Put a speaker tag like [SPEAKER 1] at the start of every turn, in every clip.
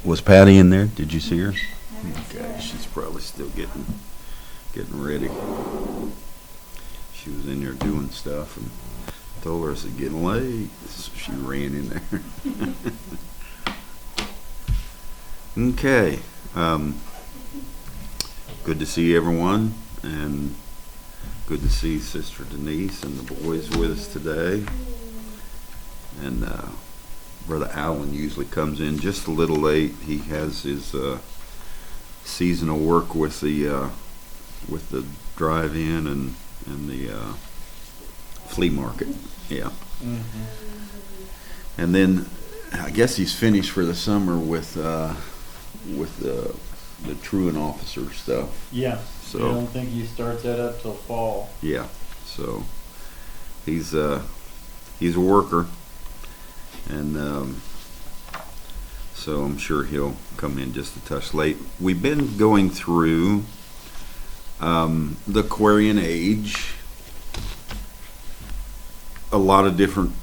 [SPEAKER 1] Was Patty in there? Did you see her? Okay, she's probably still getting ready. She was in there doing stuff and told her it's getting late, so she ran in there. Okay, good to see everyone, and good to see Sister Denise and the boys with us today. And Brother Allen usually comes in just a little late. He has his seasonal work with the drive-in and the flea market. Yeah. Mm-hmm. And then I guess he's finished for the summer with the truant officer stuff.
[SPEAKER 2] Yeah.
[SPEAKER 1] So
[SPEAKER 2] I don't think he starts that up till fall.
[SPEAKER 1] Yeah. So he's a worker, and so I'm sure he'll come in just a touch late. We've been going through the Aquarian age. A lot of different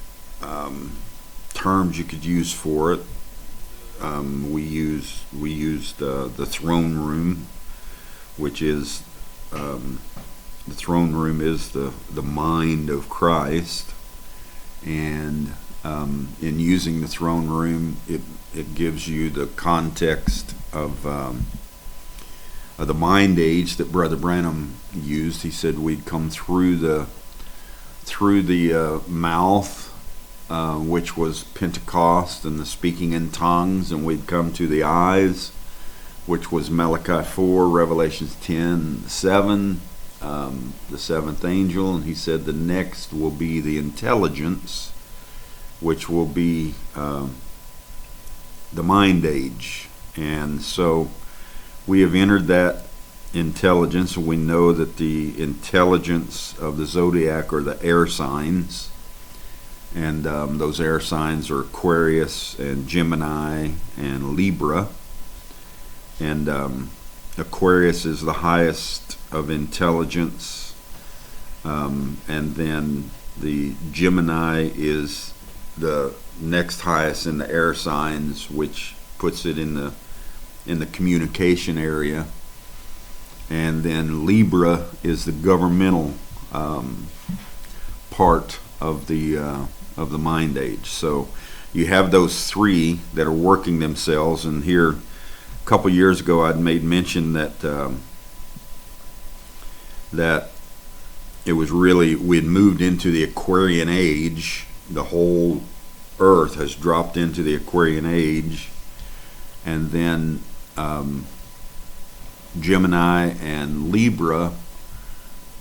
[SPEAKER 1] terms you could use for it. We used the throne room, which is the throne room is the mind of Christ, and in using the throne room, it gives you the context of the mind age that Brother Branham used. He said we'd come through the mouth, which was Pentecost and the speaking in tongues, and we'd come to the eyes, which was Malachi 4, Revelations 10:7, the seventh angel, and he said the next will be the intelligence, which will be the mind age. And so we have entered that intelligence. We know that the intelligence of the zodiac are the air signs, and those air signs are Aquarius and Gemini and Libra. And Aquarius is the highest of intelligence, and then the Gemini is the next highest in the air signs, which puts it in the communication area. And then Libra is the governmental part of the mind age. So you have those three that are working themselves. And here, a couple years ago, I'd made mention that that it was really, we had moved into the Aquarian age. The whole Earth has dropped into the Aquarian age, and then Gemini and Libra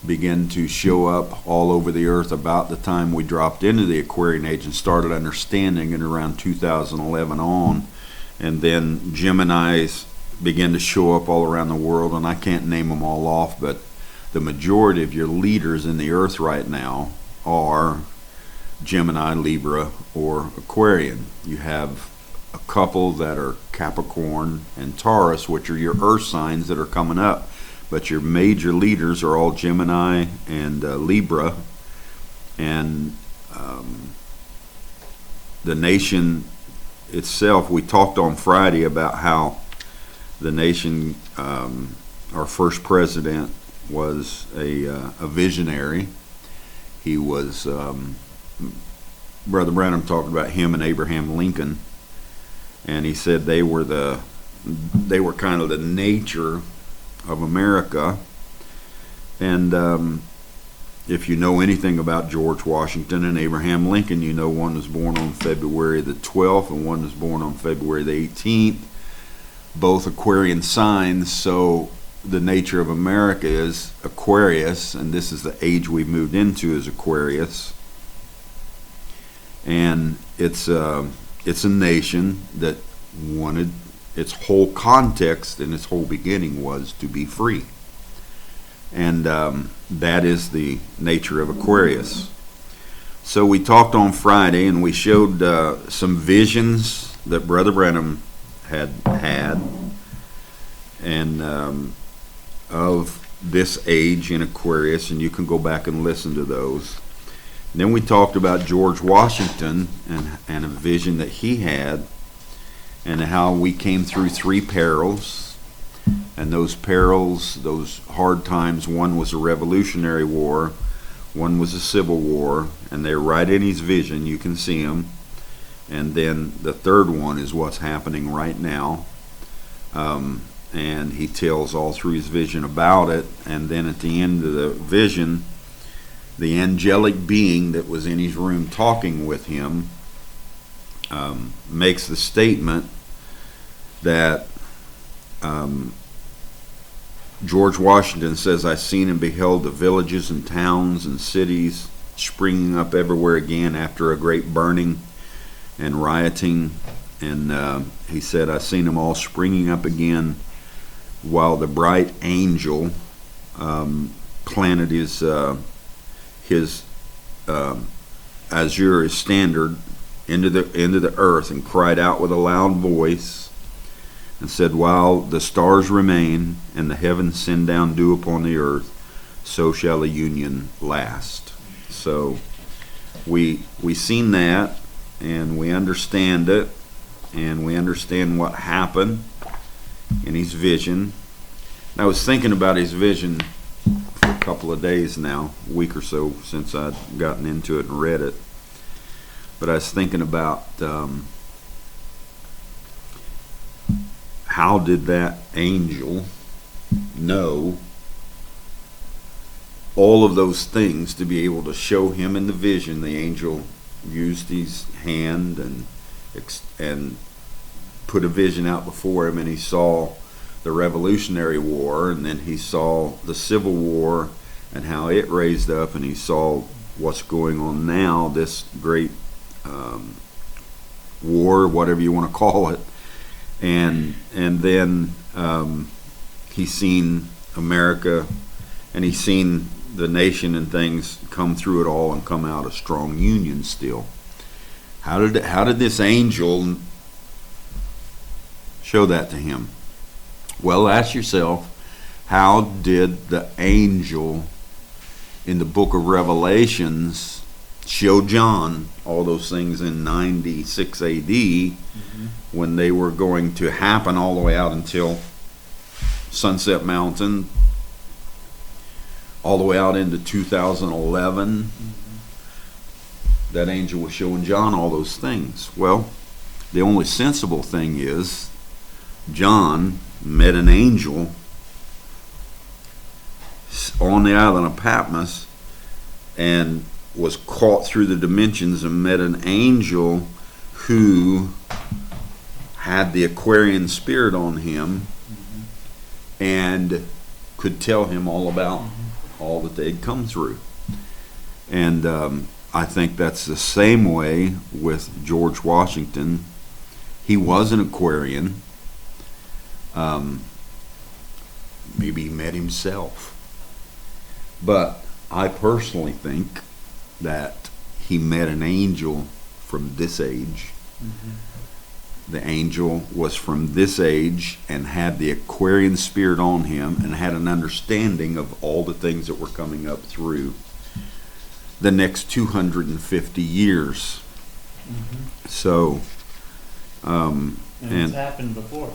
[SPEAKER 1] began to show up all over the earth about the time we dropped into the Aquarian age and started understanding it around 2011 on. And then Geminis began to show up all around the world, and I can't name them all off, but the majority of your leaders in the earth right now are Gemini, Libra, or Aquarian. You have a couple that are Capricorn and Taurus, which are your earth signs that are coming up. But your major leaders are all Gemini and Libra. And the nation itself, we talked on Friday about how the nation, our first president, was a visionary. He was, Brother Branham talked about him and Abraham Lincoln. And he said they were kind of the nature of America. And if you know anything about George Washington and Abraham Lincoln, you know one was born on February the 12th and one was born on February the 18th, both Aquarian signs. So the nature of America is Aquarius, and this is the age we moved into, is Aquarius. And it's a nation that wanted, its whole context and its whole beginning was to be free. And that is the nature of Aquarius. So we talked on Friday, and we showed some visions that Brother Branham had, and of this age in Aquarius, and you can go back and listen to those. And then we talked about George Washington and a vision that he had, and how we came through 3 perils. And those perils, those hard times, one was a Revolutionary War, one was a Civil War, and they're right in his vision. You can see them. And then the third one is what's happening right now. And he tells all through his vision about it. And then at the end of the vision, the angelic being that was in his room talking with him makes the statement that George Washington says, "I seen and beheld the villages and towns and cities springing up everywhere again after a great burning and rioting." And he said, "I seen them all springing up again, while the bright angel planted his azure, his standard, into the earth, and cried out with a loud voice, and said, while the stars remain and the heavens send down dew upon the earth, so shall the union last." So we seen that, and we understand it, and we understand what happened in his vision. And I was thinking about his vision for a couple of days now, a week or so since I'd gotten into it and read it. But I was thinking about how did that angel know all of those things to be able to show him in the vision? The angel used his hand and put a vision out before him, and he saw the Revolutionary War, and then he saw the Civil War and how it raised up, and he saw what's going on now, this great war, whatever you want to call it. And then he's seen America, and he's seen the nation and things come through it all and come out a strong union still. How did this angel show that to him? Well, ask yourself, how did the angel in the book of Revelations show John all those things in 96 AD when they were going to happen all the way out until Sunset Mountain, all the way out into 2011? That angel was showing John all those things. Well, the only sensible thing is John met an angel on the island of Patmos and was caught through the dimensions and met an angel who had the Aquarian spirit on him and could tell him all about all that they'd come through. And I think that's the same way with George Washington. He was an Aquarian. Maybe he met himself. But I personally think that he met an angel from this age. The angel was from this age and had the Aquarian spirit on him and had an understanding of all the things that were coming up through the next 250 years. So,
[SPEAKER 2] and it's happened before.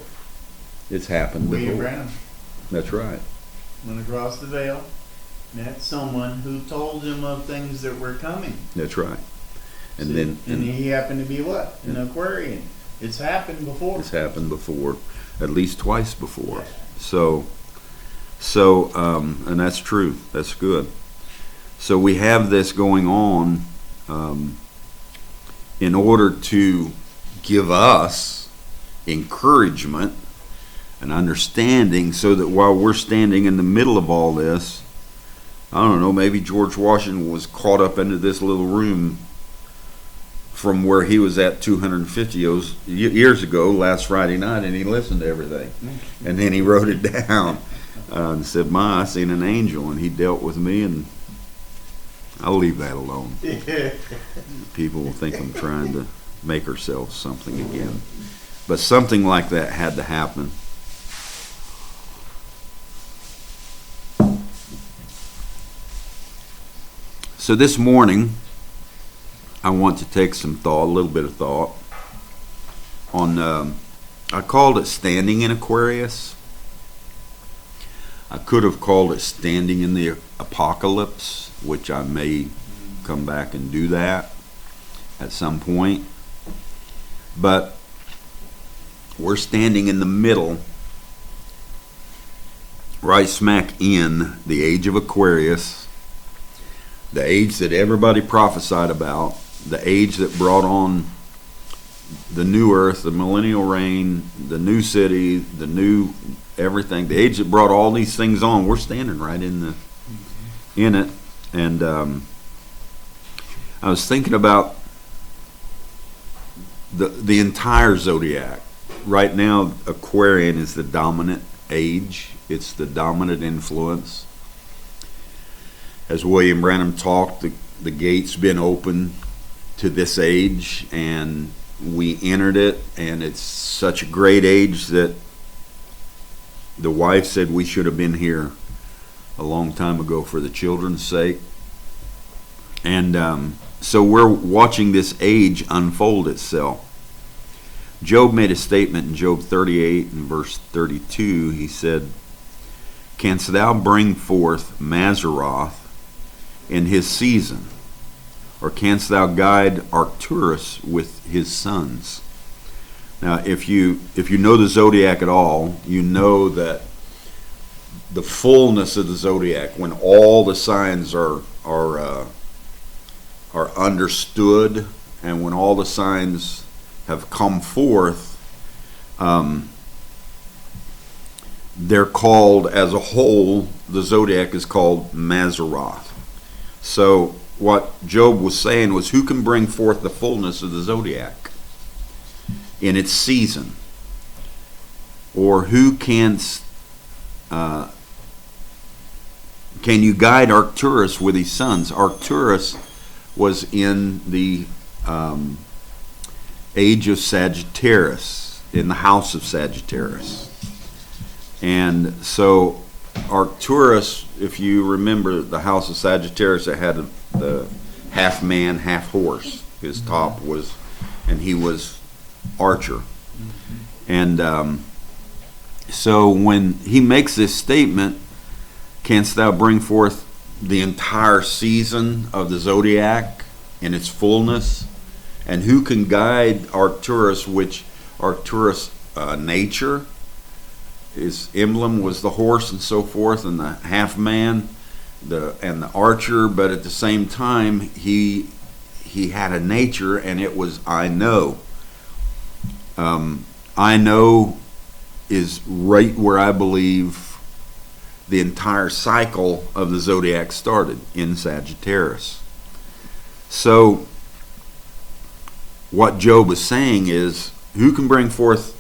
[SPEAKER 1] It's happened
[SPEAKER 2] William
[SPEAKER 1] before.
[SPEAKER 2] Branham
[SPEAKER 1] That's right.
[SPEAKER 2] went across the veil, met someone who told him of things that were coming.
[SPEAKER 1] That's right. And
[SPEAKER 2] See,
[SPEAKER 1] then
[SPEAKER 2] and he happened to be what? An Aquarian. It's happened before.
[SPEAKER 1] it's happened before, at least twice before. So, and that's true. That's good. So we have this going on in order to give us encouragement and understanding, so that while we're standing in the middle of all this, I don't know, maybe George Washington was caught up into this little room from where he was at 250 years ago, last Friday night, and he listened to everything. And then he wrote it down and said, I seen an angel, and he dealt with me, and I'll leave that alone. People will think I'm trying to make ourselves something again. But something like that had to happen. So this morning, I want to take some thought, a little bit of thought, on I called it Standing in Aquarius. I could have called it Standing in the Apocalypse, which I may come back and do that at some point. But we're standing in the middle, right smack in the age of Aquarius, the age that everybody prophesied about, the age that brought on the new earth, the millennial reign, the new city, the new everything, the age that brought all these things on. We're standing right in it. And I was thinking about the entire zodiac. Right now, Aquarian is the dominant age. It's the dominant influence. As William Branham talked, the gate's been open to this age, and we entered it, and it's such a great age that the wife said we should have been here a long time ago for the children's sake. And so we're watching this age unfold itself. Job made a statement in Job 38 and verse 32. He said, "Canst thou bring forth Mazzaroth in his season? Or canst thou guide Arcturus with his sons?" Now, if you know the zodiac at all, you know that the fullness of the zodiac, when all the signs are understood, and when all the signs have come forth, they're called as a whole. The zodiac is called Mazzaroth. So what Job was saying was, who can bring forth the fullness of the zodiac in its season? Or who can you guide Arcturus with his sons? Arcturus was in the age of Sagittarius, in the house of Sagittarius. And so Arcturus, if you remember the house of Sagittarius, it had the half man, half horse. His top was, and he was Archer. And so when he makes this statement, "Canst thou bring forth the entire season of the zodiac in its fullness?" And who can guide Arcturus, which Arcturus nature, his emblem was the horse and so forth, and the half man, and the archer, but at the same time he had a nature, and it was I know. I know is right where I believe the entire cycle of the zodiac started, in Sagittarius. So what Job is saying is, who can bring forth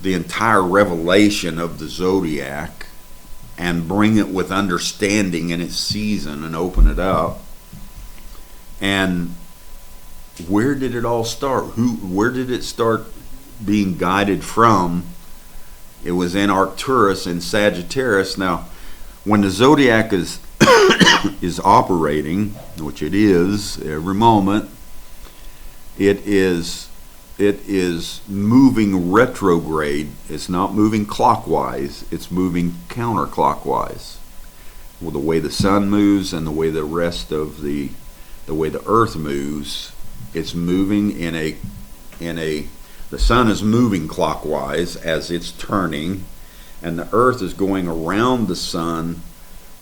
[SPEAKER 1] the entire revelation of the zodiac and bring it with understanding in its season and open it up? And where did it all start? Where did it start being guided from? It was in Arcturus and Sagittarius. Now, when the zodiac is is operating, which it is every moment, it is moving retrograde. It's not moving clockwise, it's moving counterclockwise. Well, the way the sun moves and the way the rest of the way the earth moves, it's moving in a the sun is moving clockwise as it's turning, and the earth is going around the sun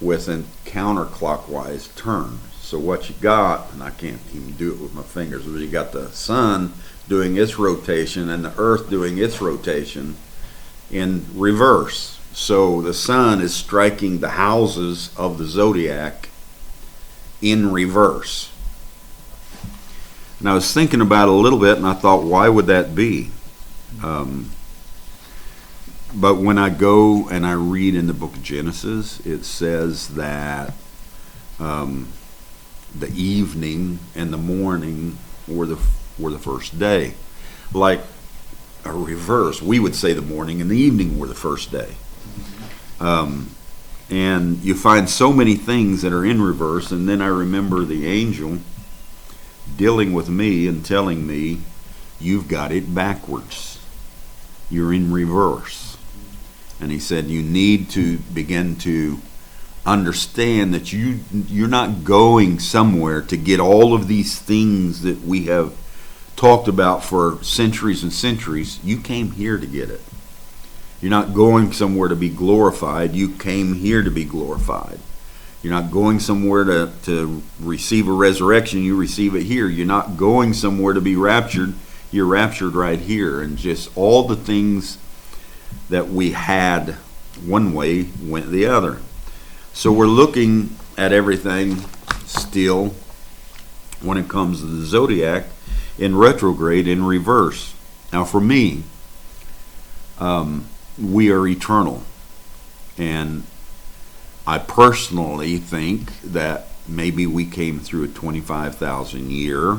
[SPEAKER 1] with a counterclockwise turn. So what you got, and I can't even do it with my fingers, but you got the sun doing its rotation and the earth doing its rotation in reverse. So the sun is striking the houses of the zodiac in reverse. And I was thinking about it a little bit, and I thought, why would that be? But when I go and I read in the book of Genesis, it says that the evening and the morning were the first day. Like a reverse, we would say the morning and the evening were the first day. And you find so many things that are in reverse, and then I remember the angel dealing with me and telling me, you've got it backwards. You're in reverse. And he said you need to begin to understand that you're not going somewhere to get all of these things that we have talked about for centuries and centuries. You came here to get it. You're not going somewhere to be glorified. You came here to be glorified. You're not going somewhere to receive a resurrection. You receive it here. You're not going somewhere to be raptured. You're raptured right here. And just all the things that we had one way went the other. So we're looking at everything still when it comes to the zodiac in retrograde, in reverse. Now for me, we are eternal. And I personally think that maybe we came through a 25,000 year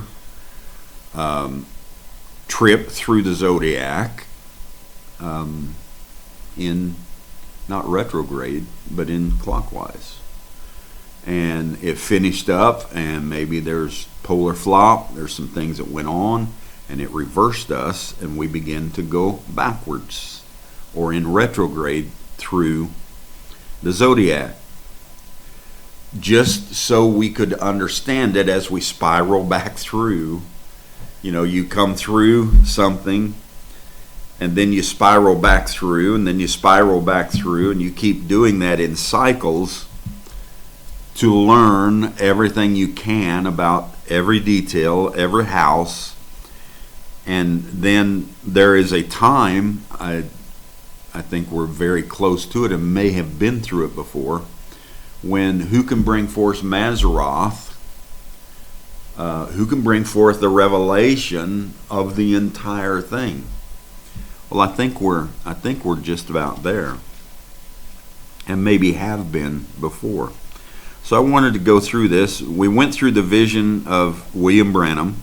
[SPEAKER 1] trip through the zodiac in not retrograde, but in clockwise. And it finished up, and maybe there's polar flop, there's some things that went on, and it reversed us, and we began to go backwards or in retrograde through the zodiac, just so we could understand it as we spiral back through. You know, you come through something, and then you spiral back through, and then you spiral back through, and you keep doing that in cycles to learn everything you can about every detail, every house. And then there is a time, I think we're very close to it and may have been through it before, when who can bring forth Mazzaroth, who can bring forth the revelation of the entire thing. Well, I think we're just about there, and maybe have been before. So I wanted to go through this. We went through the vision of William Branham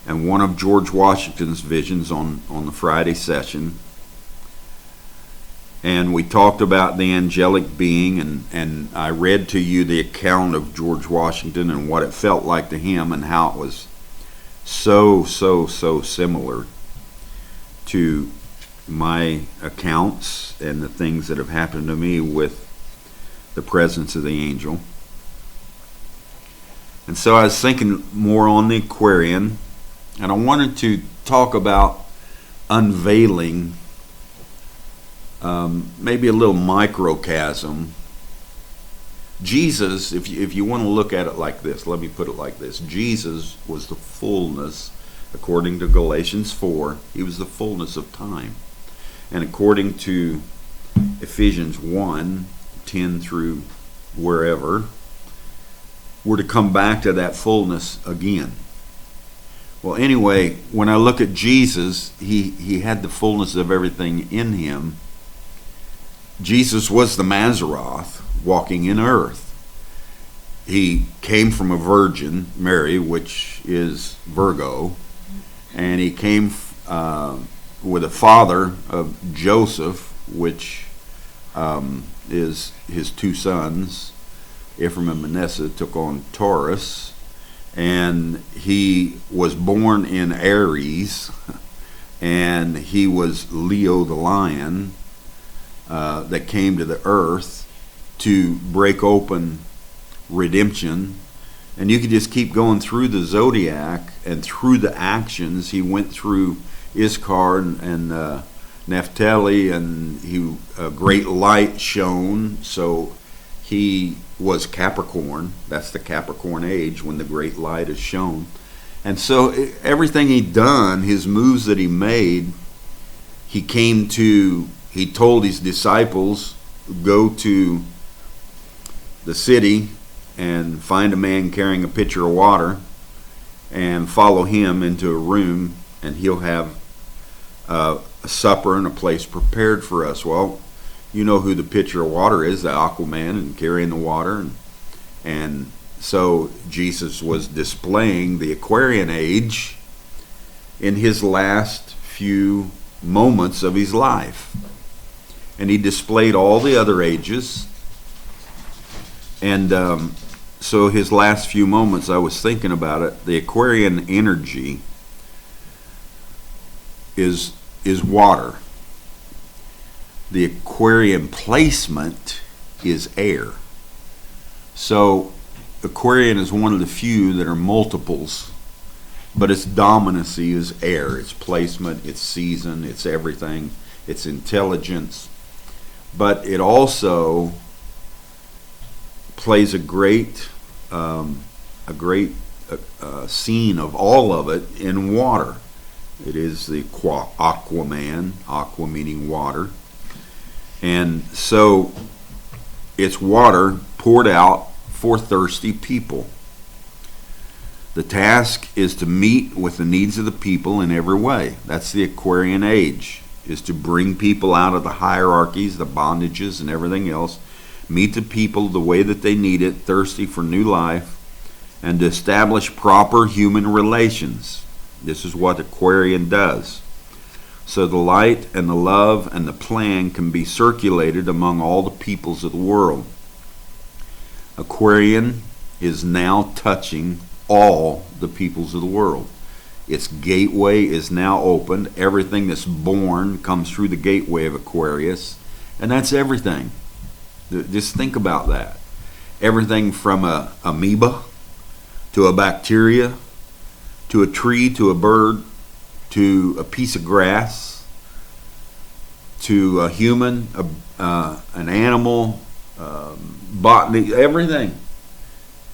[SPEAKER 1] and one of George Washington's visions on the Friday session. And we talked about the angelic being, and I read to you the account of George Washington and what it felt like to him, and how it was so similar to my accounts and the things that have happened to me with the presence of the angel. And so I was thinking more on the Aquarian, and I wanted to talk about unveiling maybe a little microcosm. Jesus, if you want to look at it like this, let me put it like this. Jesus was the fullness, according to Galatians 4, he was the fullness of time. And according to Ephesians 1, 10 through wherever, we're to come back to that fullness again. Well, anyway, when I look at Jesus, he had the fullness of everything in him. Jesus was the Mazzaroth walking in earth. He came from a virgin, Mary, which is Virgo, and he came with a father of Joseph, which is his two sons, Ephraim and Manasseh, took on Taurus, and he was born in Aries, and he was Leo the lion, that came to the earth to break open redemption. And you could just keep going through the zodiac and through the actions. He went through Issachar and Naphtali, and a great light shone. So he was Capricorn. That's the Capricorn age, when the great light is shown. And so everything he'd done, his moves that he made, he told his disciples, go to the city and find a man carrying a pitcher of water and follow him into a room, and he'll have a supper and a place prepared for us. Well, you know who the pitcher of water is, the Aquaman, and carrying the water. And so Jesus was displaying the Aquarian age in his last few moments of his life. And he displayed all the other ages. And so his last few moments, I was thinking about it, the Aquarian energy is is water. The Aquarian placement is air. So Aquarian is one of the few that are multiples, but its dominancy is air. Its placement, its season, its everything, its intelligence. But it also plays a great scene of all of it in water. It is the Aquaman, aqua meaning water. And so it's water poured out for thirsty people. The task is to meet with the needs of the people in every way. That's the Aquarian age, is to bring people out of the hierarchies, the bondages, and everything else, meet the people the way that they need it, thirsty for new life, and to establish proper human relations. This is what Aquarian does. So the light and the love and the plan can be circulated among all the peoples of the world. Aquarian is now touching all the peoples of the world. Its gateway is now opened. Everything that's born comes through the gateway of Aquarius, and that's everything. Just think about that. Everything from a amoeba to a bacteria to a tree to a bird to a piece of grass to a human, an animal, botany, everything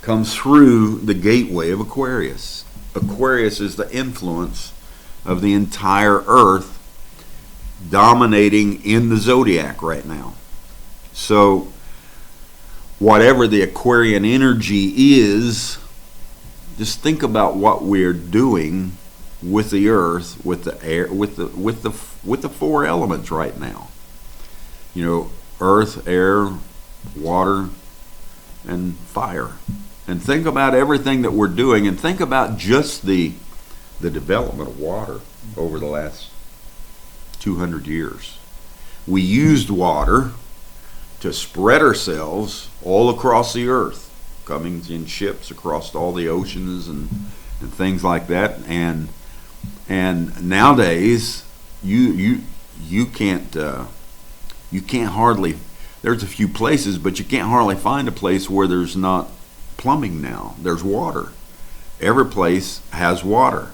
[SPEAKER 1] comes through the gateway of Aquarius. Aquarius is the influence of the entire earth dominating in the zodiac right now. So whatever the Aquarian energy is, just think about what we're doing with the earth, with the air, with the four elements right now. You know, earth, air, water, and fire. And think about everything that we're doing, and think about just the development of water over the last 200 years. We used water to spread ourselves all across the earth, coming in ships across all the oceans and things like that. And nowadays, you can't hardly. There's a few places, but you can't hardly find a place where there's not plumbing now. There's water. Every place has water.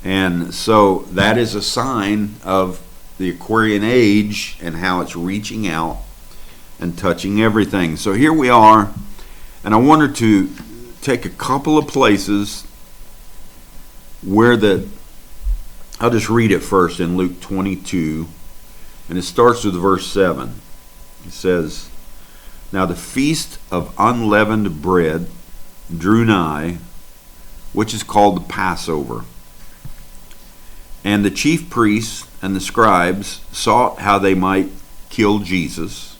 [SPEAKER 1] And so that is a sign of the Aquarian age and how it's reaching out and touching everything. So here we are, and I wanted to take a couple of places where I'll just read it first in Luke 22, and it starts with verse 7. It says, "Now the feast of unleavened bread drew nigh, which is called the Passover. And the chief priests and the scribes sought how they might kill Jesus,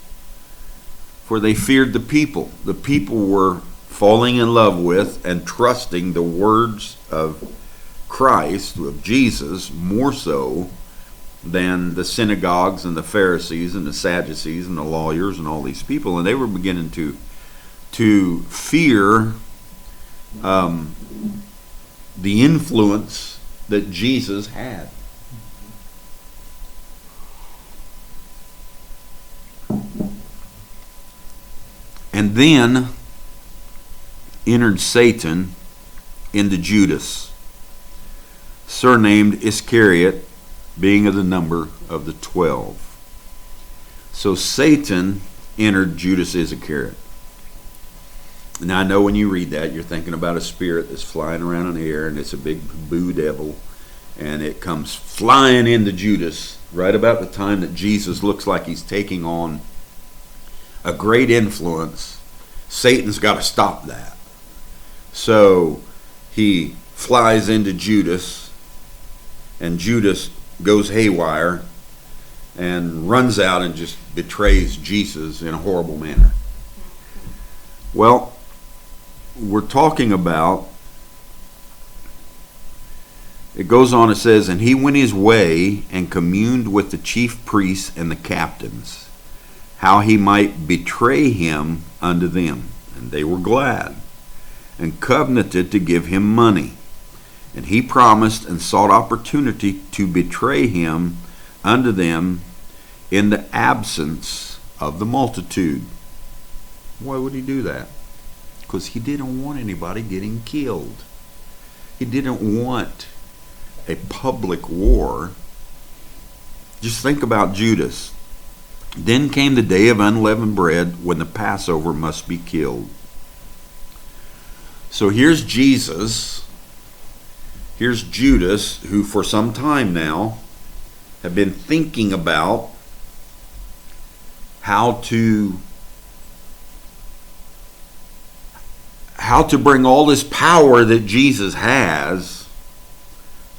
[SPEAKER 1] for they feared the people." The people were falling in love with and trusting the words of Christ, of Jesus, more so than the synagogues and the Pharisees and the Sadducees and the lawyers and all these people. And they were beginning to fear the influence that Jesus had. And then entered Satan into Judas, surnamed Iscariot, being of the number of the 12. So Satan entered Judas Iscariot. Now I know when you read that, you're thinking about a spirit that's flying around in the air, and it's a big boo devil, and it comes flying into Judas right about the time that Jesus looks like he's taking on a great influence. Satan's got to stop that. So he flies into Judas, and Judas goes haywire and runs out and just betrays Jesus in a horrible manner. Well, we're talking about, it goes on, it says, "And he went his way and communed with the chief priests and the captains, how he might betray him unto them. And they were glad, and covenanted to give him money. And he promised and sought opportunity to betray him unto them in the absence of the multitude. Why would he do that? Because he didn't want anybody getting killed. He didn't want a public war. Just think about Judas. Then came the day of unleavened bread, when the Passover must be killed. So here's Jesus. Here's Judas, who for some time now have been thinking about how to bring all this power that Jesus has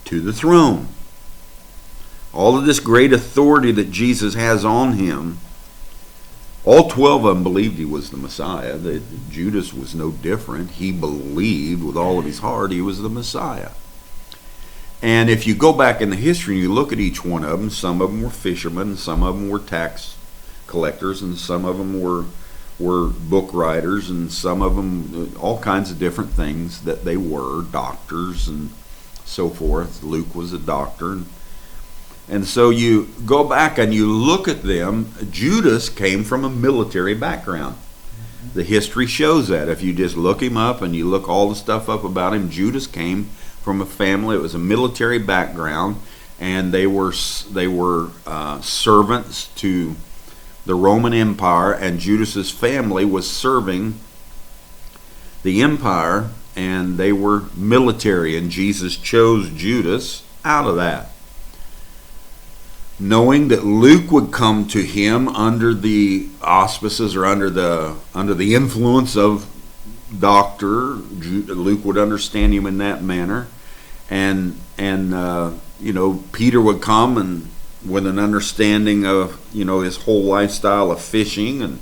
[SPEAKER 1] to the throne. All of this great authority that Jesus has on him. All 12 of them believed he was the Messiah. Judas was no different. He believed with all of his heart he was the Messiah. And if you go back in the history and you look at each one of them, some of them were fishermen, some of them were tax collectors, and some of them were book writers, and some of them, all kinds of different things that they were, doctors and so forth. Luke was a doctor. And so you go back and you look at them. Judas came from a military background. The history shows that. If you just look him up and you look all the stuff up about him, Judas came from a family. It was a military background, and they were servants to the Roman Empire, and Judas's family was serving the empire, and they were military, and Jesus chose Judas out of that, knowing that Luke would come to him under the auspices or under the influence of doctor. Luke would understand him in that manner, and Peter would come and with an understanding of his whole lifestyle of fishing,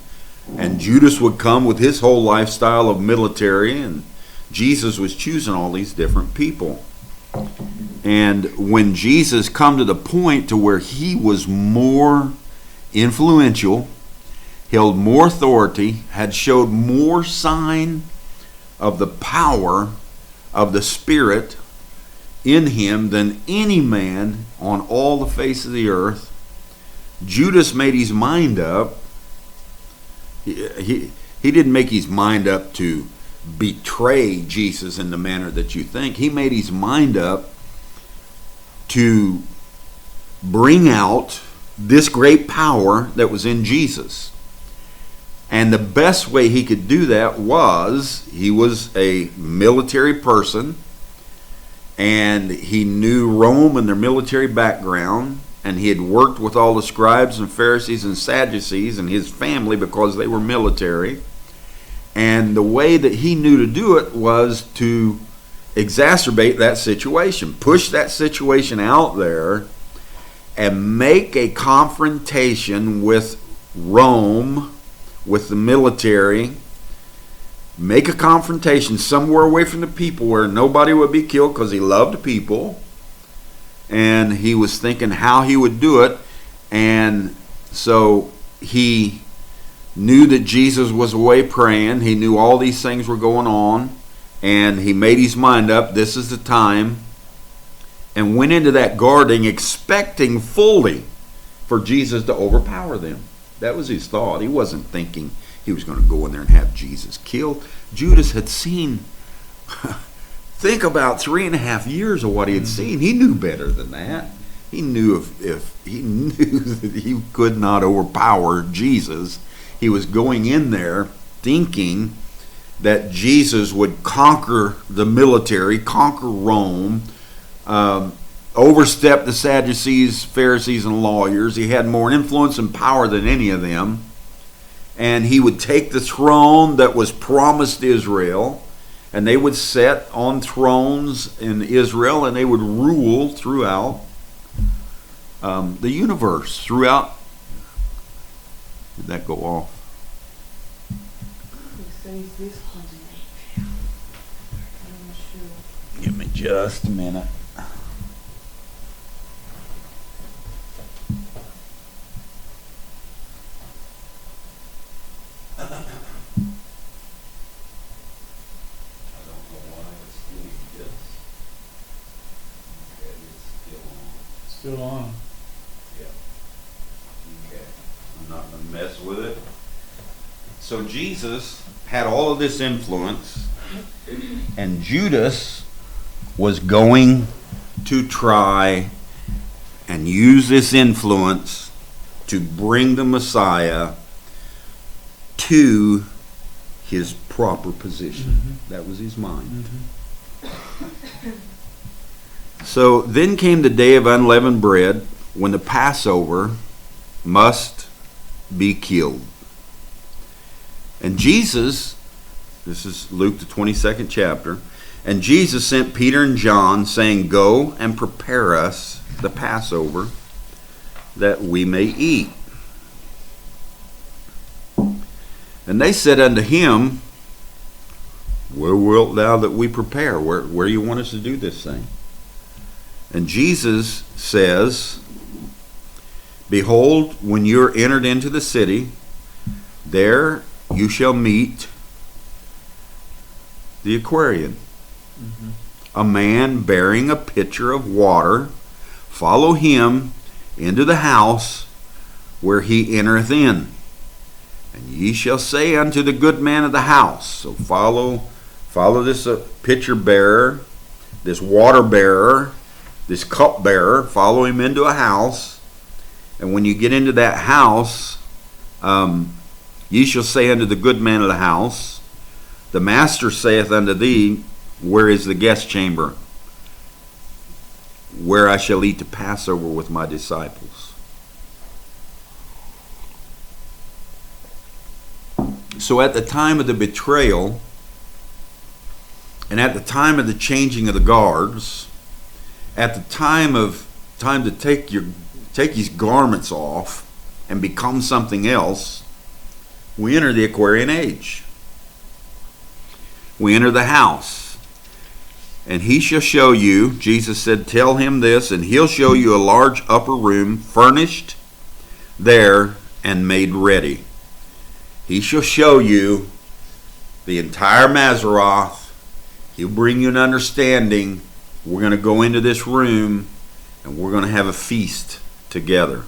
[SPEAKER 1] and Judas would come with his whole lifestyle of military, and Jesus was choosing all these different people. And when Jesus come to the point to where he was more influential, held more authority, had showed more sign of the power of the Spirit in him than any man on all the face of the earth, Judas made his mind up. He didn't make his mind up to betray Jesus in the manner that you think. He made his mind up to bring out this great power that was in Jesus. And the best way he could do that was, he was a military person, and he knew Rome and their military background, and he had worked with all the scribes and Pharisees and Sadducees and his family because they were military. And the way that he knew to do it was to exacerbate that situation, push that situation out there, and make a confrontation with Rome, with the military. Make a confrontation somewhere away from the people where nobody would be killed, because he loved people. And he was thinking how he would do it. And so he knew that Jesus was away praying. He knew all these things were going on. And he made his mind up, this is the time. And went into that garden expecting fully for Jesus to overpower them. That was his thought. He wasn't thinking he was going to go in there and have Jesus killed. Judas had seen, think about 3.5 years of what he had seen. He knew better than that. He knew if he knew that he could not overpower Jesus, he was going in there thinking that Jesus would conquer the military, conquer Rome, overstep the Sadducees, Pharisees, and lawyers. He had more influence and power than any of them. And he would take the throne that was promised Israel, and they would sit on thrones in Israel, and they would rule throughout the universe, throughout. Did that go off? Give me just a minute.
[SPEAKER 2] Still on.
[SPEAKER 1] Okay. I'm not going to mess with it. So Jesus had all of this influence, and Judas was going to try and use this influence to bring the Messiah to his proper position. That was his mind. So then came the day of unleavened bread, when the Passover must be killed. And Jesus, this is Luke the 22nd chapter, and Jesus sent Peter and John, saying, "Go and prepare us the Passover, that we may eat." And they said unto him, "Where wilt thou that we prepare?" Where you want us to do this thing? And Jesus says, "Behold, when you are entered into the city, there you shall meet the Aquarian, a man bearing a pitcher of water. Follow him into the house where he entereth in. And ye shall say unto the good man of the house." So follow this pitcher bearer, this water bearer, this cup bearer. Follow him into a house. And when you get into that house, ye shall say unto the good man of the house, "The master saith unto thee, where is the guest chamber, where I shall eat the Passover with my disciples?" So at the time of the betrayal, and at the time of the changing of the guards, at the time to take his garments off and become something else, we enter the Aquarian age. We enter the house. "And he shall show you," Jesus said, "tell him this, and he'll show you a large upper room, furnished there and made ready." He shall show you the entire Maseroth. He'll bring you an understanding. We're going to go into this room, and we're going to have a feast together.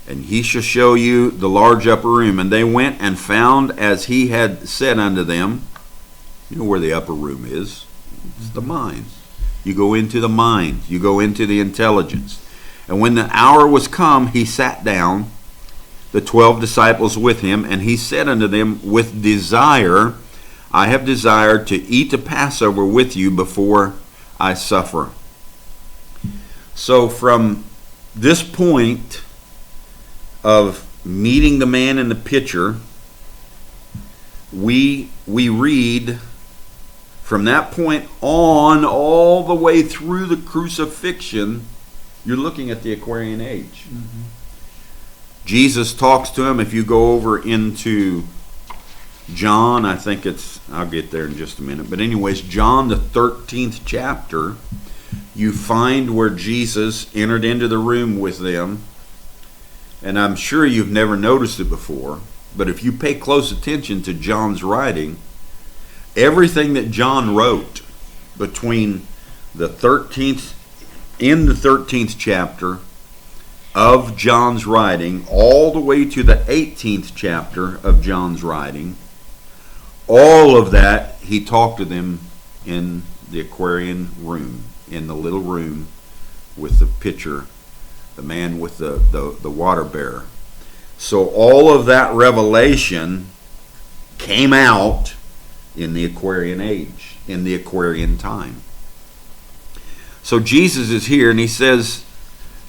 [SPEAKER 1] "And he shall show you the large upper room. And they went and found as he had said unto them." You know where the upper room is. It's the mind. You go into the mind. You go into the intelligence. "And when the hour was come, he sat down, the 12 disciples with him, and he said unto them, With desire, I have desired to eat the Passover with you before I suffer." So from this point of meeting the man in the pitcher, we read from that point on all the way through the crucifixion, you're looking at the Aquarian age. Jesus talks to him. If you go over into John, I'll get there in just a minute. But anyways, John the 13th chapter, you find where Jesus entered into the room with them. And I'm sure you've never noticed it before, but if you pay close attention to John's writing, everything that John wrote between the 13th chapter of John's writing all the way to the 18th chapter of John's writing, all of that he talked to them in the Aquarian room, in the little room with the pitcher, the man with the water bearer. So all of that revelation came out in the Aquarian age, in the Aquarian time. So Jesus is here, and he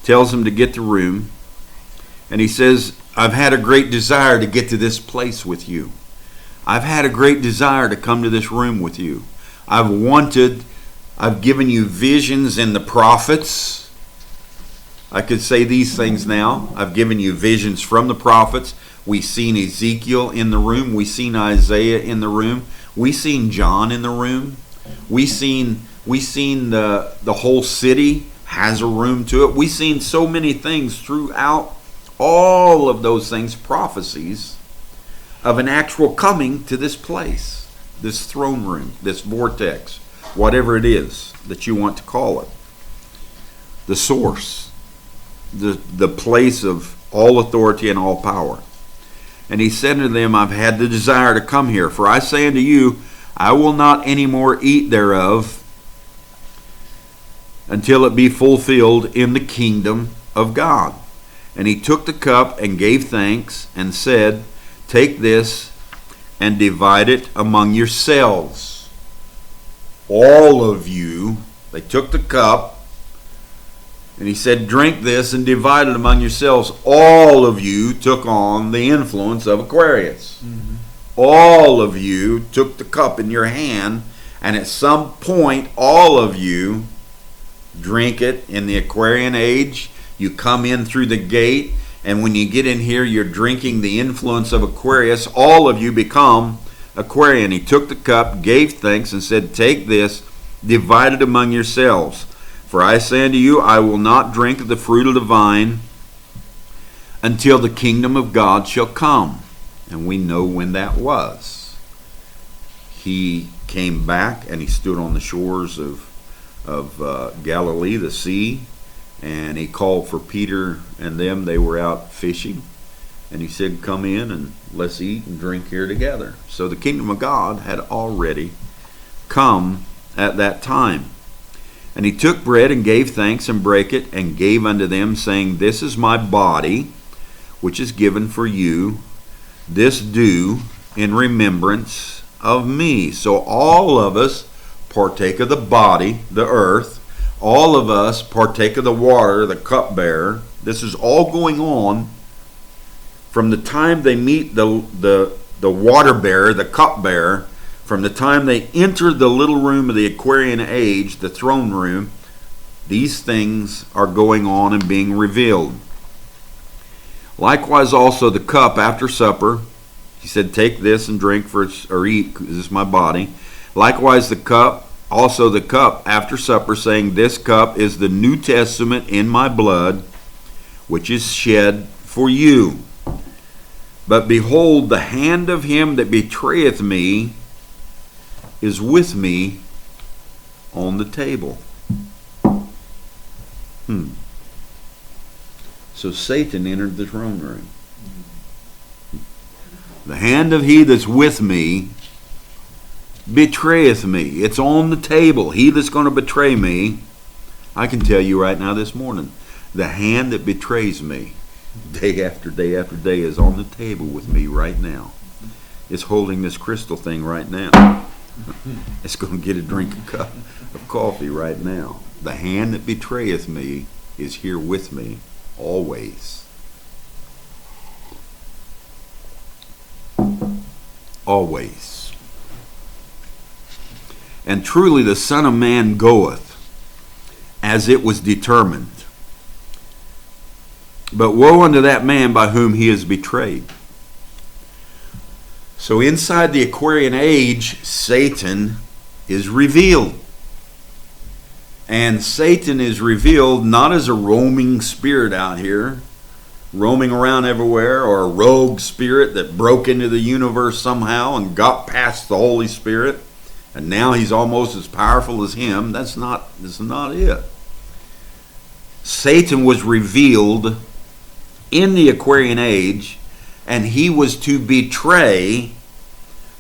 [SPEAKER 1] tells him to get the room, and he says, "I've had a great desire to get to this place with you. I've had a great desire to come to this room with you. I've given you visions in the prophets." I could say these things now. I've given you visions from the prophets. We've seen Ezekiel in the room. We've seen Isaiah in the room. We've seen John in the room. We've seen the whole city has a room to it. We've seen so many things throughout all of those things, prophecies of an actual coming to this place, this throne room, this vortex, whatever it is that you want to call it. the source, the place of all authority and all power. And he said unto them, I've had the desire to come here, for I say unto you, I will not any more eat thereof until it be fulfilled in the kingdom of God. And he took the cup and gave thanks and said, take this and divide it among yourselves. All of you, they took the cup, and he said, drink this and divide it among yourselves. All of you took on the influence of Aquarius. Mm-hmm. All of you took the cup in your hand, and at some point, all of you drink it in the Aquarian age. You come in through the gate, and when you get in here, you're drinking the influence of Aquarius. All of you become Aquarian. He took the cup, gave thanks, and said, take this, divide it among yourselves. For I say unto you, I will not drink of the fruit of the vine until the kingdom of God shall come. And we know when that was. He came back and he stood on the shores of Galilee, the sea, and he called for Peter and them. They were out fishing. And he said, come in and let's eat and drink here together. So the kingdom of God had already come at that time. And he took bread and gave thanks and brake it and gave unto them, saying, this is my body, which is given for you. This do in remembrance of me. So all of us partake of the body, the earth. All of us partake of the water, the cupbearer. This is all going on from the time they meet the water bearer, the cupbearer. From the time they enter the little room of the Aquarian age, the throne room, these things are going on and being revealed. Likewise also the cup after supper. He said, take this and drink or eat, because this is my body. Likewise the cup, also the cup after supper, saying, this cup is the New Testament in my blood, which is shed for you. But behold, the hand of him that betrayeth me is with me on the table. So Satan entered the throne room. The hand of he that's with me betrayeth me. It's on the table. He that's going to betray me, I can tell you right now this morning, the hand that betrays me day after day after day is on the table with me right now. It's holding this crystal thing right now. It's going to get a drink of cup of coffee right now. The hand that betrayeth me is here with me always. Always. And truly the Son of Man goeth as it was determined. But woe unto that man by whom he is betrayed. So inside the Aquarian age, Satan is revealed. And Satan is revealed not as a roaming spirit out here, roaming around everywhere, or a rogue spirit that broke into the universe somehow and got past the Holy Spirit, and now he's almost as powerful as him. That's not it. Satan was revealed in the Aquarian age, and he was to betray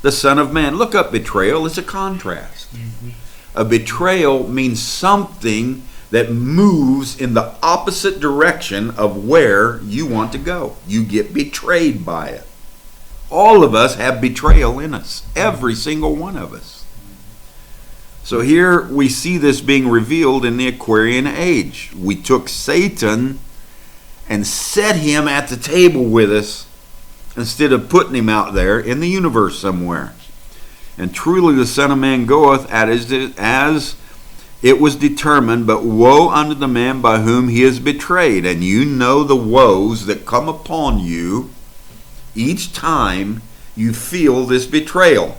[SPEAKER 1] the Son of Man. Look up betrayal. It's a contrast. Mm-hmm. A betrayal means something that moves in the opposite direction of where you want to go. You get betrayed by it. All of us have betrayal in us. Every single one of us. So here we see this being revealed in the Aquarian age. We took Satan and set him at the table with us instead of putting him out there in the universe somewhere. And truly the Son of Man goeth as it was determined, but woe unto the man by whom he is betrayed. And you know the woes that come upon you each time you feel this betrayal.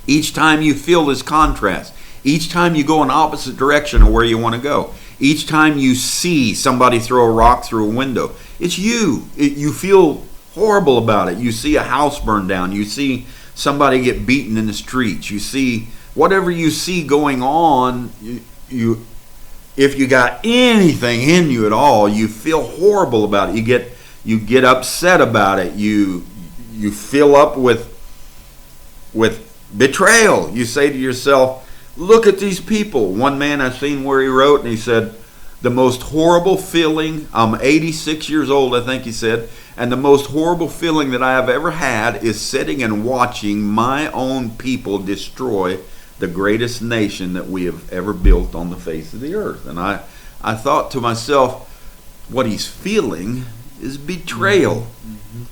[SPEAKER 1] Each time you feel this contrast. Each time you go in opposite direction of where you want to go. Each time you see somebody throw a rock through a window. It's you. You feel horrible about it. You see a house burn down. You see somebody get beaten in the streets. You see whatever you see going on, if you got anything in you at all, you feel horrible about it. You get upset about it. You fill up with betrayal. You say to yourself, look at these people. One man I've seen where he wrote, and he said, the most horrible feeling, I'm 86 years old, I think he said, and the most horrible feeling that I have ever had is sitting and watching my own people destroy the greatest nation that we have ever built on the face of the earth. And I thought to myself, what he's feeling is betrayal. Mm-hmm.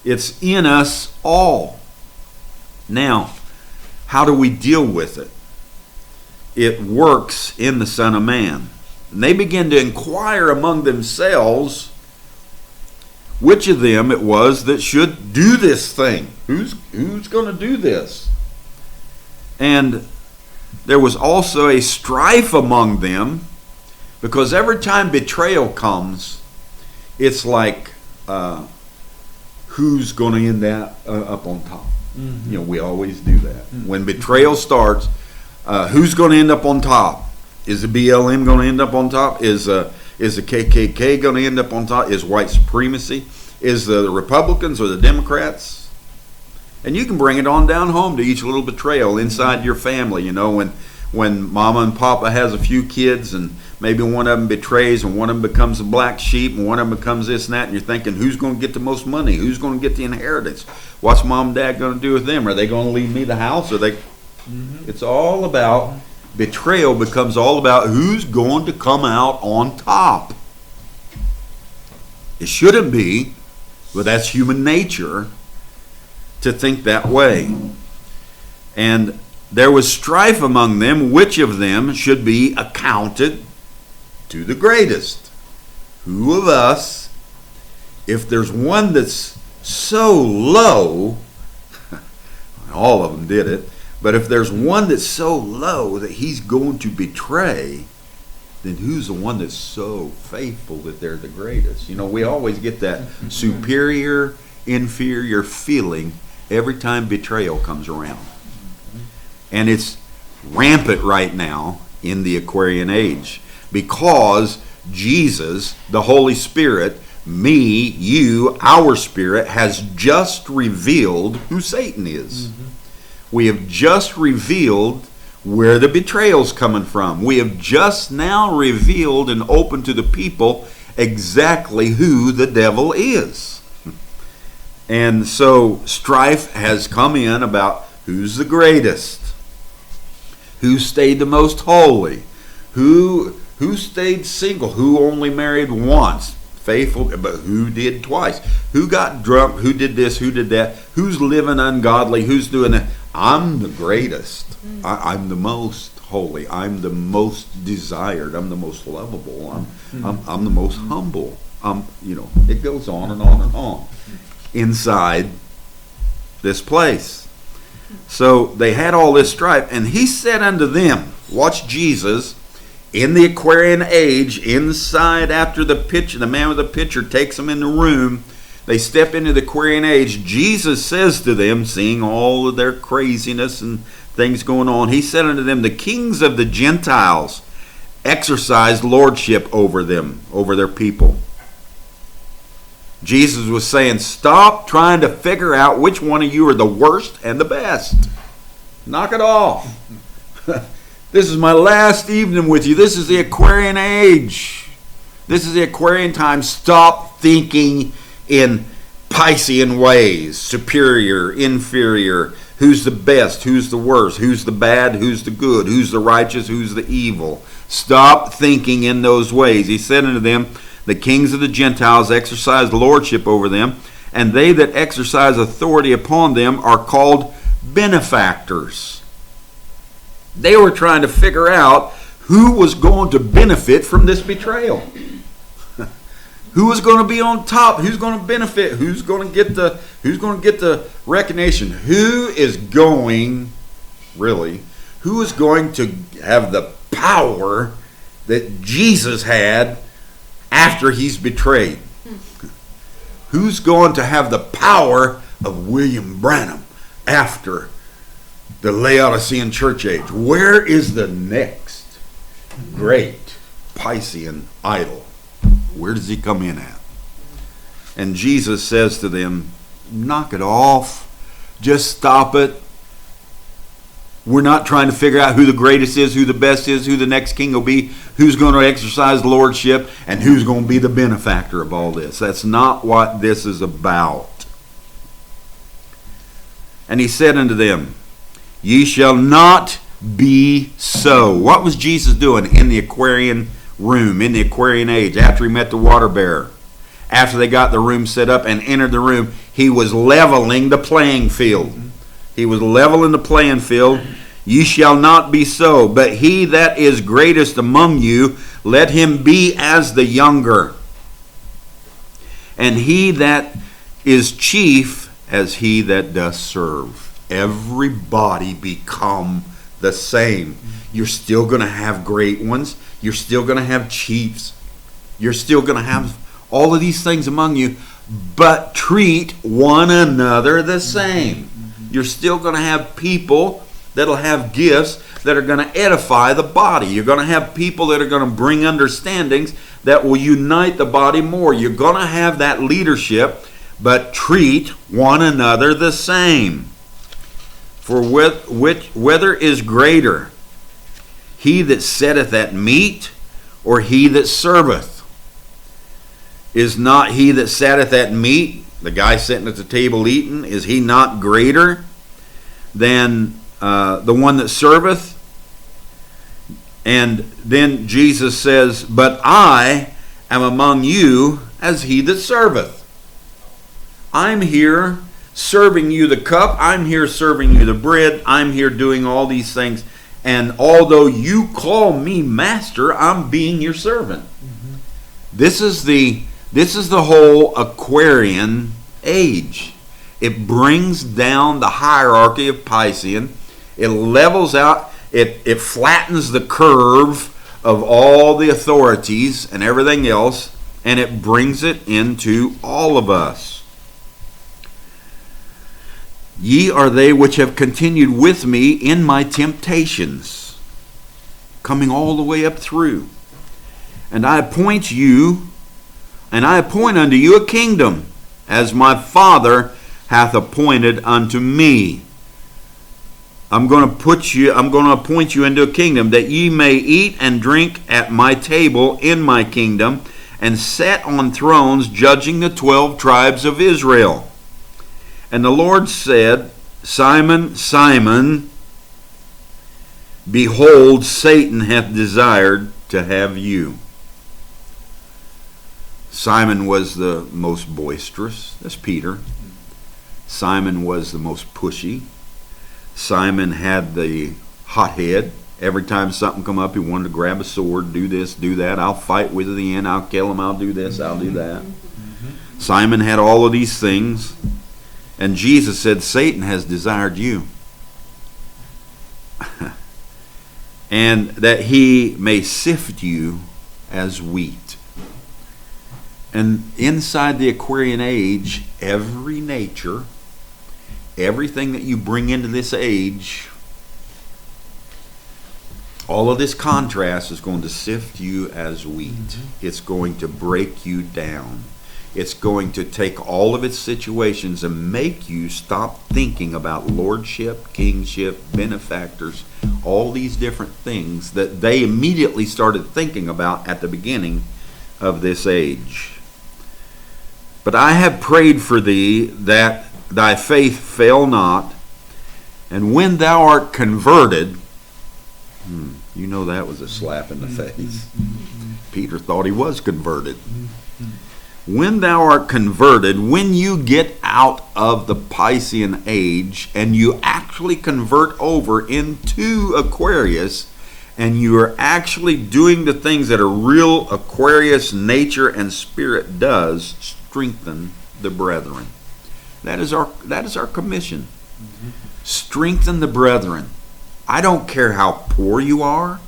[SPEAKER 1] It's in us all. Now, how do we deal with it? It works in the Son of Man. And they begin to inquire among themselves which of them it was that should do this thing. Who's going to do this? And there was also a strife among them, because every time betrayal comes, it's like, who's going to end up on top? Mm-hmm. You know, we always do that. Mm-hmm. When betrayal starts, who's going to end up on top? Is the BLM going to end up on top? Is the KKK going to end up on top? Is white supremacy? Is the Republicans or the Democrats? And you can bring it on down home to each little betrayal inside your family. You know, when mama and papa has a few kids and maybe one of them betrays and one of them becomes a black sheep and one of them becomes this and that, and you're thinking, who's going to get the most money? Who's going to get the inheritance? What's mom and dad going to do with them? Are they going to leave me the house? It's all about betrayal. Becomes all about who's going to come out on top. It shouldn't be, but that's human nature to think that way. And there was strife among them, which of them should be accounted to the greatest. Who of us, if there's one that's so low, all of them did it, but if there's one that's so low that he's going to betray, then who's the one that's so faithful that they're the greatest? You know, we always get that superior, inferior feeling every time betrayal comes around. And it's rampant right now in the Aquarian age, because Jesus, the Holy Spirit, me, you, our spirit, has just revealed who Satan is. Mm-hmm. We have just revealed where the betrayal's coming from. We have just now revealed and opened to the people exactly who the devil is. And so strife has come in about who's the greatest, who stayed the most holy, who stayed single, who only married once, faithful, but who did twice, who got drunk, who did this, who did that, who's living ungodly, who's doing that. I'm the greatest. I'm the most holy. I'm the most desired. I'm the most lovable. I'm the most humble. It goes on and on and on inside this place. So they had all this strife, and he said unto them, watch Jesus in the Aquarian age, inside after the pitcher, the man with the pitcher takes them in the room. They step into the Aquarian age. Jesus says to them, seeing all of their craziness and things going on, he said unto them, the kings of the Gentiles exercised lordship over them, over their people. Jesus was saying, stop trying to figure out which one of you are the worst and the best. Knock it off. This is my last evening with you. This is the Aquarian age. This is the Aquarian time. Stop thinking in Piscean ways. Superior, inferior. Who's the best? Who's the worst? Who's the bad? Who's the good? Who's the righteous? Who's the evil? Stop thinking in those ways. He said unto them, the kings of the Gentiles exercise lordship over them, and they that exercise authority upon them are called benefactors. They were trying to figure out who was going to benefit from this betrayal. Who was going to be on top? Who's going to benefit? Who's going to get the recognition? Who is going to have the power that Jesus had after he's betrayed? Who's going to have the power of William Branham after the Laodicean church age? Where is the next great Piscean idol. Where does he come in at? And Jesus says to them, knock it off. Just stop it. We're not trying to figure out who the greatest is, who the best is, who the next king will be, who's going to exercise lordship, and who's going to be the benefactor of all this. That's not what this is about. And he said unto them, ye shall not be so. What was Jesus doing in the Aquarian room, in the Aquarian age, after he met the water bearer? After they got the room set up and entered the room, he was leveling the playing field. He was leveling the playing field. Ye shall not be so, but he that is greatest among you, let him be as the younger. And he that is chief as he that doth serve. Everybody become the same. You're still going to have great ones. You're still going to have chiefs. You're still going to have all of these things among you, but treat one another the same. You're still going to have people that'll have gifts that are going to edify the body. You're going to have people that are going to bring understandings that will unite the body more. You're going to have that leadership, but treat one another the same. For whether is greater, he that sitteth at meat, or he that serveth? Is not he that satteth at meat, the guy sitting at the table eating, is he not greater than the one that serveth? And then Jesus says, but I am among you as he that serveth. I'm here serving you the cup. I'm here serving you the bread. I'm here doing all these things. And although you call me master, I'm being your servant. Mm-hmm. This is the whole Aquarian age. It brings down the hierarchy of Piscean. It levels out, it flattens the curve of all the authorities and everything else, and it brings it into all of us. Ye are they which have continued with me in my temptations, coming all the way up through. And I appoint unto you a kingdom, as my Father hath appointed unto me. I'm going to appoint you into a kingdom, that ye may eat and drink at my table in my kingdom, and set on thrones judging the 12 tribes of Israel. And the Lord said, Simon, Simon, behold, Satan hath desired to have you. Simon was the most boisterous. That's Peter. Simon was the most pushy. Simon had the hot head. Every time something come up, he wanted to grab a sword, do this, do that. I'll fight with the end. I'll kill him. I'll do this. I'll do that. Mm-hmm. Simon had all of these things. And Jesus said, Satan has desired you. And that he may sift you as wheat. And inside the Aquarian age, every nature, everything that you bring into this age, all of this contrast is going to sift you as wheat. Mm-hmm. It's going to break you down. It's going to take all of its situations and make you stop thinking about lordship, kingship, benefactors, all these different things that they immediately started thinking about at the beginning of this age. But I have prayed for thee that thy faith fail not, and when thou art converted, you know that was a slap in the face. Peter thought he was converted. When thou art converted, when you get out of the Piscean age and you actually convert over into Aquarius, and you are actually doing the things that a real Aquarius nature and spirit does, strengthen the brethren. That is our commission. Mm-hmm. Strengthen the brethren. I don't care how poor you are.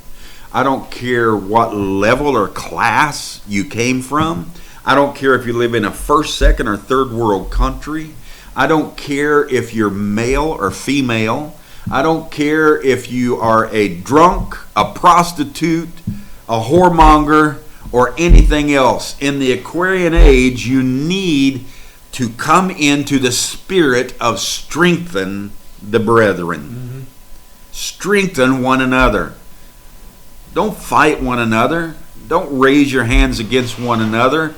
[SPEAKER 1] I don't care what level or class you came from. I don't care if you live in a first, second, or third world country. I don't care if you're male or female. I don't care if you are a drunk, a prostitute, a whoremonger, or anything else. In the Aquarian age, you need to come into the spirit of strengthen the brethren. Strengthen one another. Don't fight one another. Don't raise your hands against one another.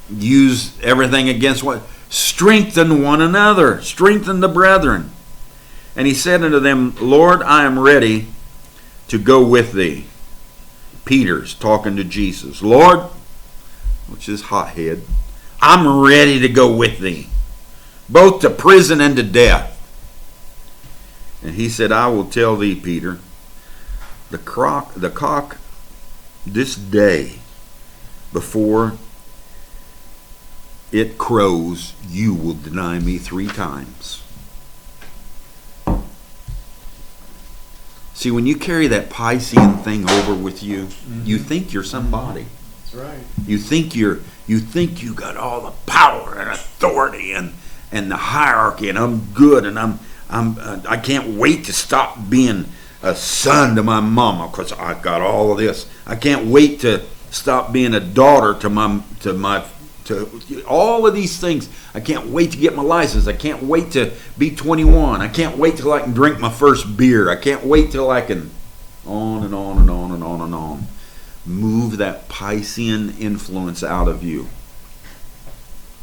[SPEAKER 1] Use everything against one. Strengthen one another. Strengthen the brethren. And he said unto them, Lord, I am ready to go with thee. Peter's talking to Jesus. Lord, which is hothead, I'm ready to go with thee, both to prison and to death. And he said, I will tell thee, Peter, the cock this day, before it crows, you will deny me 3 times. See, when you carry that Piscean thing over with you, you think you're somebody.
[SPEAKER 2] That's right.
[SPEAKER 1] You think you got all the power and authority and the hierarchy, and I'm good, and I can't wait to stop being a son to my mama because I got all of this. I can't wait to stop being a daughter to all of these things. I can't wait to get my license. I can't wait to be 21. I can't wait till I can drink my first beer. I can't wait till I can on and on and on and on and on. Move that Piscean influence out of you.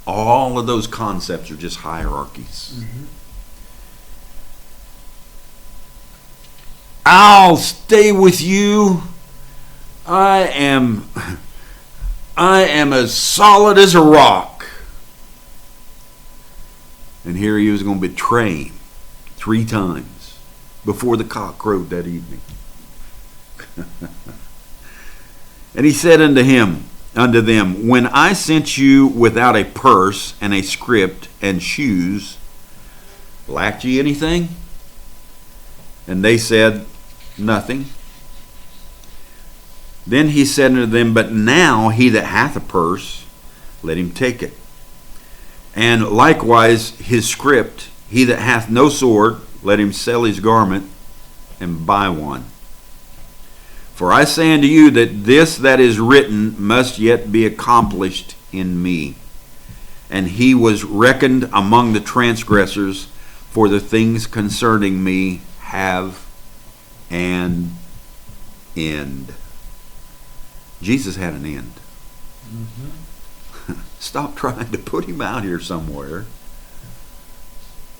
[SPEAKER 1] All of those concepts are just hierarchies. I'll stay with you. I am as solid as a rock. And here he was going to betray him 3 times before the cock crowed that evening. And he said unto them, when I sent you without a purse and a script and shoes, lacked ye anything? And they said, nothing. Then he said unto them, but now he that hath a purse, let him take it. And likewise his script, he that hath no sword, let him sell his garment and buy one. For I say unto you that this that is written must yet be accomplished in me. And he was reckoned among the transgressors, for the things concerning me have an end. Jesus had an end. Stop trying to put him out here somewhere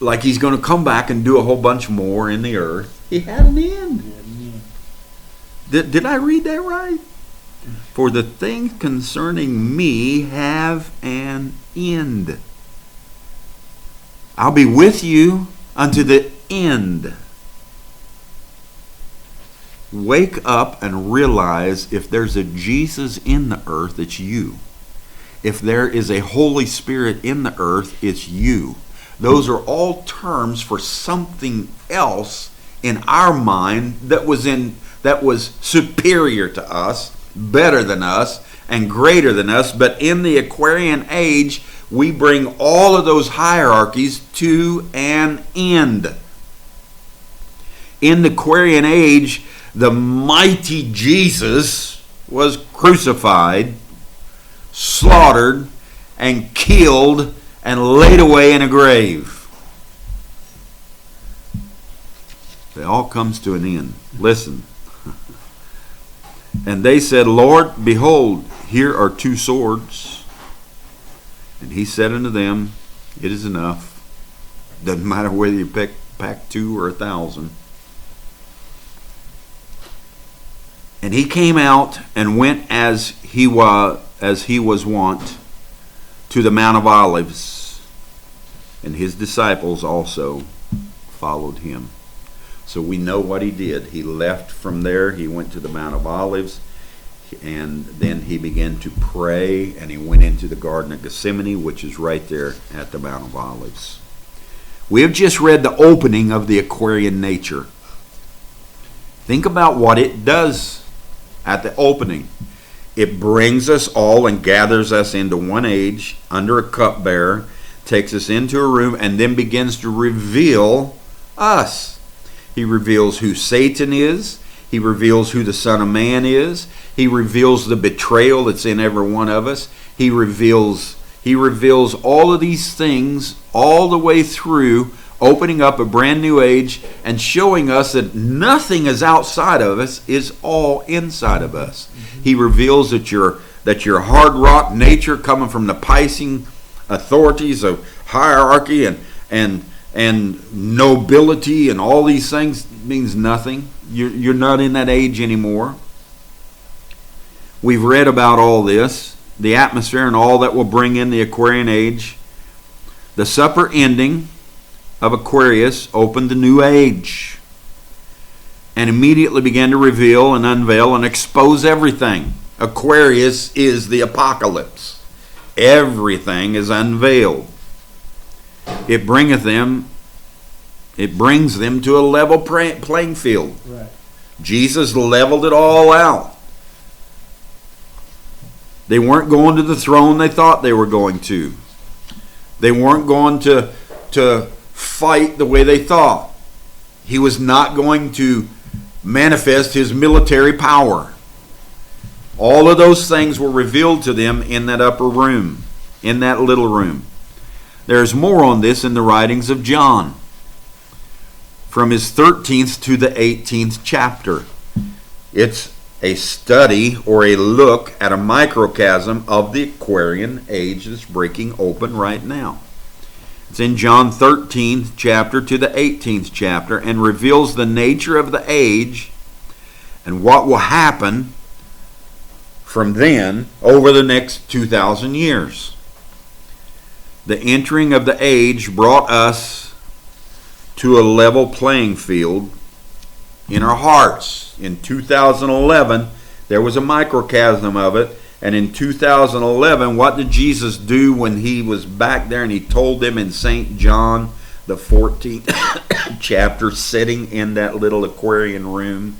[SPEAKER 1] like he's going to come back and do a whole bunch more in the earth. He had an end. Did I read that right? For the things concerning me have an end. I'll be with you unto the end. Wake up and realize if there's a Jesus in the earth, it's you. If there is a Holy Spirit in the earth, it's you. Those are all terms for something else in our mind that was superior to us, better than us, and greater than us. But in the Aquarian age, we bring all of those hierarchies to an end. In the Aquarian age, the mighty Jesus was crucified, slaughtered, and killed, and laid away in a grave. It all comes to an end. Listen. And they said, Lord, behold, here are 2 swords. And he said unto them, it is enough. Doesn't matter whether you pack 2 or 1,000. And he came out and went as he was wont to the Mount of Olives, and his disciples also followed him. So we know what he did. He left from there. He went to the Mount of Olives, and then he began to pray, and he went into the Garden of Gethsemane, which is right there at the Mount of Olives. We have just read the opening of the Aquarian nature. Think about what it does at the opening. It brings us all and gathers us into one age under a cupbearer, takes us into a room, and then begins to reveal us. He reveals who Satan is. He reveals who the Son of Man is. He reveals the betrayal that's in every one of us. He reveals all of these things all the way through, opening up a brand new age and showing us that nothing is outside of us, is all inside of us. He reveals that your hard rock nature, coming from the Piscean authorities of hierarchy and nobility and all these things, means nothing. You're not in that age anymore. We've read about all this, the atmosphere and all that will bring in the Aquarian age. The supper ending of Aquarius opened the new age and immediately began to reveal and unveil and expose everything. Aquarius is the apocalypse. Everything is unveiled. It brings them to a level playing field.
[SPEAKER 2] Right.
[SPEAKER 1] Jesus leveled it all out. They weren't going to the throne they thought they were going to. They weren't going to fight the way they thought. He was not going to manifest his military power. All of those things were revealed to them in that upper room, in that little room. There's more on this in the writings of John, from his 13th to the 18th chapter. It's a study or a look at a microcosm of the Aquarian age that's breaking open right now. It's in John 13th chapter to the 18th chapter, and reveals the nature of the age and what will happen from then over the next 2,000 years. The entering of the age brought us to a level playing field in our hearts. In 2011, there was a microcosm of it. And in 2011, what did Jesus do when he was back there and he told them in St. John, the 14th chapter, sitting in that little Aquarian room?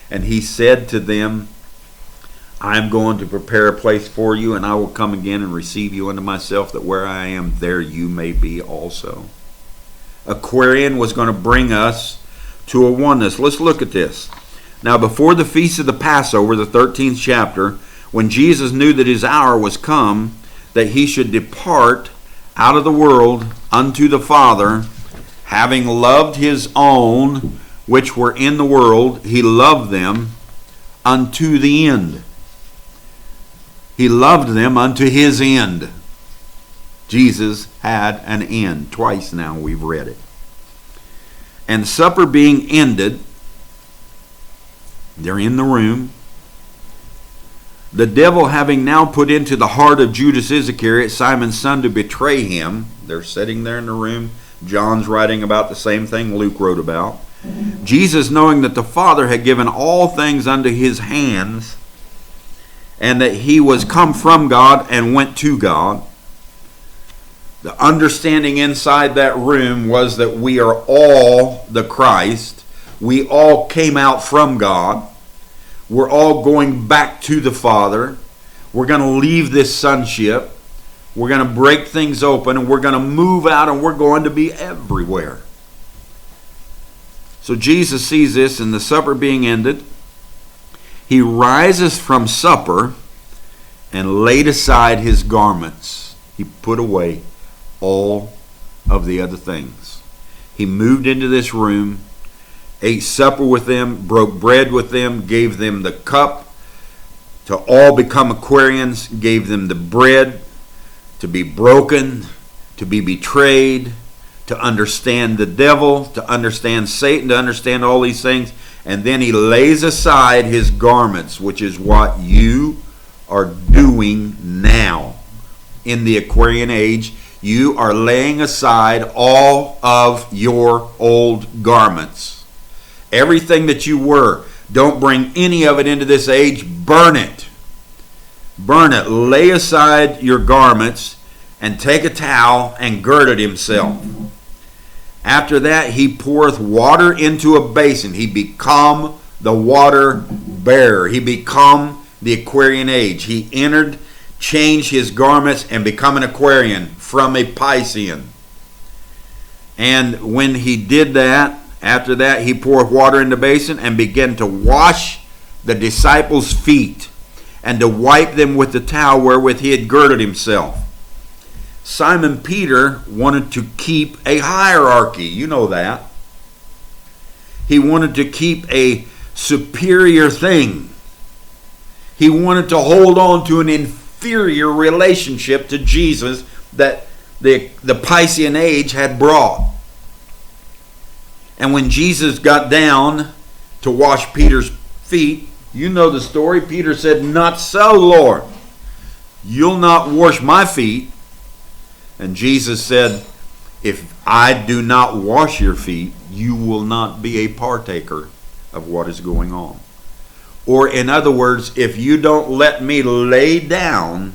[SPEAKER 1] And he said to them, I'm going to prepare a place for you, and I will come again and receive you unto myself, that where I am, there you may be also. Aquarian was going to bring us to a oneness. Let's look at this. Now, before the feast of the Passover, the 13th chapter, when Jesus knew that his hour was come, that he should depart out of the world unto the Father, having loved his own which were in the world, he loved them unto the end. He loved them unto his end. Jesus had an end. Twice now we've read it. And supper being ended, they're in the room. The devil having now put into the heart of Judas Iscariot, Simon's son, to betray him. They're sitting there in the room. John's writing about the same thing Luke wrote about. Jesus, knowing that the Father had given all things unto his hands, and that he was come from God and went to God. The understanding inside that room was that we are all the Christ. We all came out from God. We're all going back to the Father. We're going to leave this sonship. We're going to break things open, and we're going to move out, and we're going to be everywhere. So Jesus sees this, and the supper being ended, he rises from supper and laid aside his garments. He put away all of the other things. He moved into this room, ate supper with them, broke bread with them, gave them the cup to all become Aquarians, gave them the bread to be broken, to be betrayed, to understand the devil, to understand Satan, to understand all these things. And then he lays aside his garments, which is what you are doing now. In the Aquarian age, you are laying aside all of your old garments. Everything that you were, don't bring any of it into this age. Burn it. Burn it. Lay aside your garments and take a towel and gird it himself. After that, he poureth water into a basin. He become the water bearer. He become the Aquarian age. He entered, changed his garments, and become an Aquarian from a Piscean. And when he did that, After that, he poured water in the basin and began to wash the disciples' feet and to wipe them with the towel wherewith he had girded himself. Simon Peter wanted to keep a hierarchy. You know that. He wanted to keep a superior thing. He wanted to hold on to an inferior relationship to Jesus that the Piscean age had brought. And when Jesus got down to wash Peter's feet, you know the story. Peter said, "Not so, Lord. You'll not wash my feet." And Jesus said, "If I do not wash your feet, you will not be a partaker of what is going on." Or in other words, if you don't let me lay down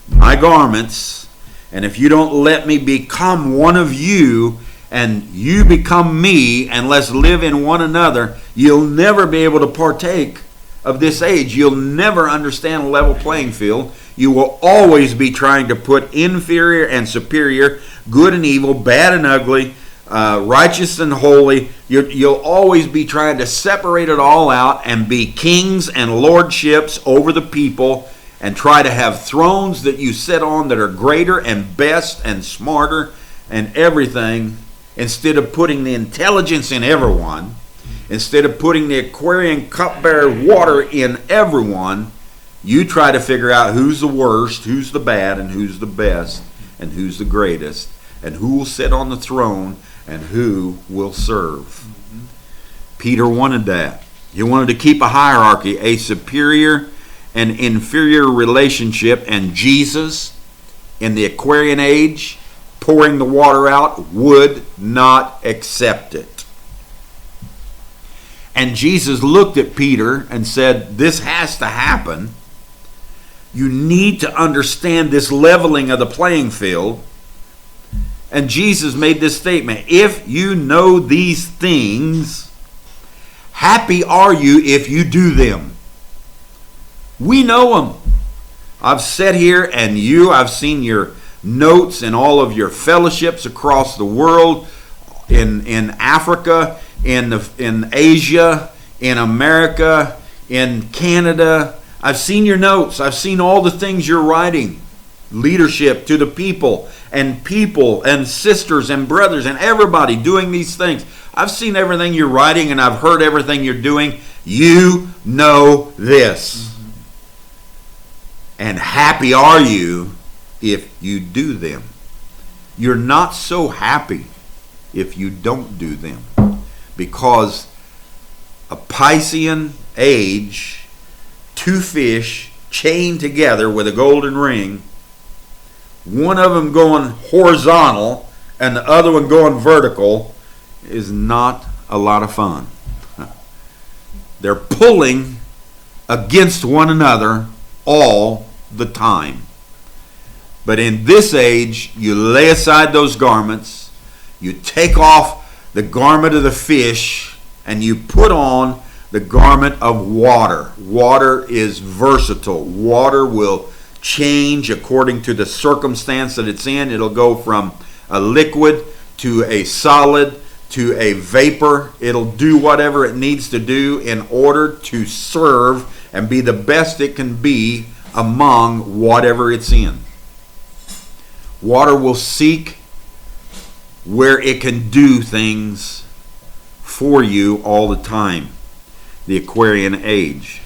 [SPEAKER 1] my garments, and if you don't let me become one of you, and you become me, and let's live in one another, you'll never be able to partake of this age. You'll never understand a level playing field. You will always be trying to put inferior and superior, good and evil, bad and ugly, righteous and holy. You'll always be trying to separate it all out and be kings and lordships over the people and try to have thrones that you sit on that are greater and best and smarter and everything, instead of putting the intelligence in everyone, instead of putting the Aquarian cupbearer water in everyone. You try to figure out who's the worst, who's the bad, and who's the best, and who's the greatest, and who will sit on the throne, and who will serve. Peter wanted that. He wanted to keep a hierarchy, a superior and inferior relationship, and Jesus, in the Aquarian age, pouring the water out, would not accept it. And Jesus looked at Peter and said, "This has to happen. You need to understand this leveling of the playing field." And Jesus made this statement, "If you know these things, happy are you if you do them." We know them. I've sat here and I've seen your notes in all of your fellowships across the world, in Africa, in Asia, in America, in Canada. I've seen your notes. I've seen all the things you're writing. Leadership to the people and sisters and brothers and everybody doing these things. I've seen everything you're writing and I've heard everything you're doing. You know this. And happy are you if you do them. You're not so happy if you don't do them. Because a Piscean age, two fish chained together with a golden ring, one of them going horizontal and the other one going vertical, is not a lot of fun. They're pulling against one another all the time. But in this age, you lay aside those garments, you take off the garment of the fish, and you put on the garment of water. Water is versatile. Water will change according to the circumstance that it's in. It'll go from a liquid to a solid to a vapor. It'll do whatever it needs to do in order to serve and be the best it can be among whatever it's in. Water will seek where it can do things for you all the time. The Aquarian age.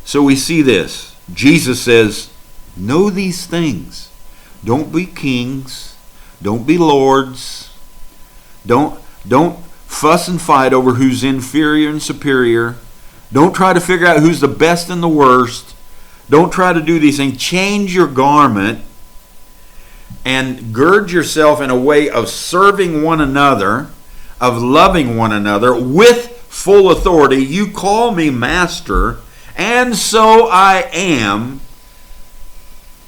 [SPEAKER 1] So we see this. Jesus says, know these things. Don't be kings. Don't be lords. Don't fuss and fight over who's inferior and superior. Don't try to figure out who's the best and the worst. Don't try to do these things. Change your garment and gird yourself in a way of serving one another, of loving one another with full authority. You call me master, and so I am.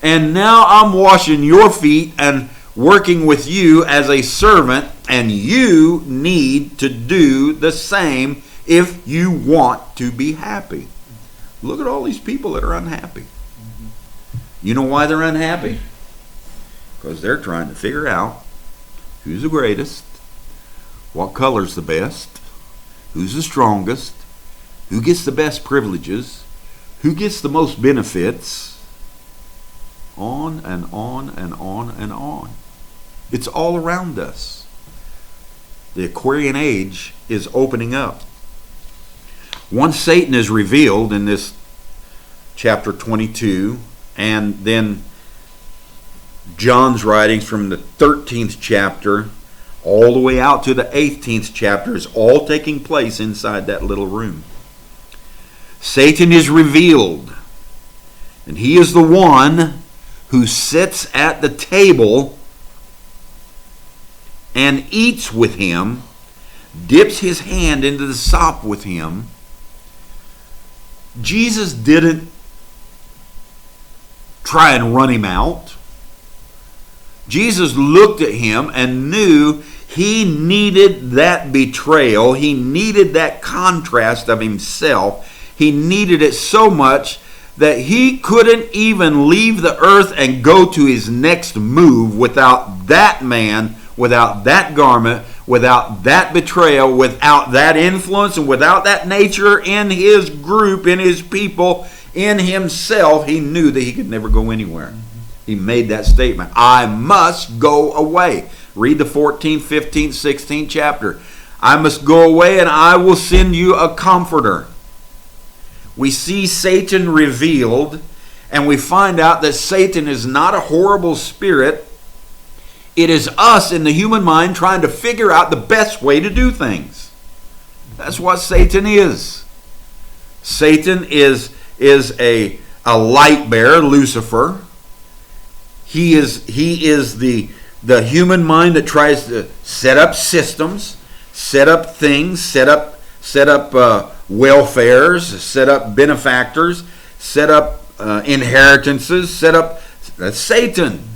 [SPEAKER 1] And now I'm washing your feet and working with you as a servant, and you need to do the same if you want to be happy. Look at all these people that are unhappy. You know why they're unhappy? Because they're trying to figure out who's the greatest, What color's the best? Who's the strongest? Who gets the best privileges? Who gets the most benefits? On and on and on and on. It's all around us. The Aquarian age is opening up. Once Satan is revealed in this chapter 22, and then John's writings from the 13th chapter all the way out to the 18th chapter is all taking place inside that little room. Satan is revealed, and he is the one who sits at the table and eats with him, dips his hand into the sop with him. Jesus didn't try and run him out. Jesus looked at him and knew he needed that betrayal. He needed that contrast of himself. He needed it so much that he couldn't even leave the earth and go to his next move without that man, without that garment, without that betrayal, without that influence, and without that nature in his group, in his people, in himself. He knew that he could never go anywhere. He made that statement, I must go away. Read the 14th, 15th, 16th chapter. I must go away and I will send you a comforter. We see Satan revealed, and we find out that Satan is not a horrible spirit. It is us in the human mind trying to figure out the best way to do things. That's what Satan is. Satan is a light bearer, Lucifer. He is the human mind that tries to set up systems, set up things, set up welfares, set up benefactors, set up inheritances, that's Satan.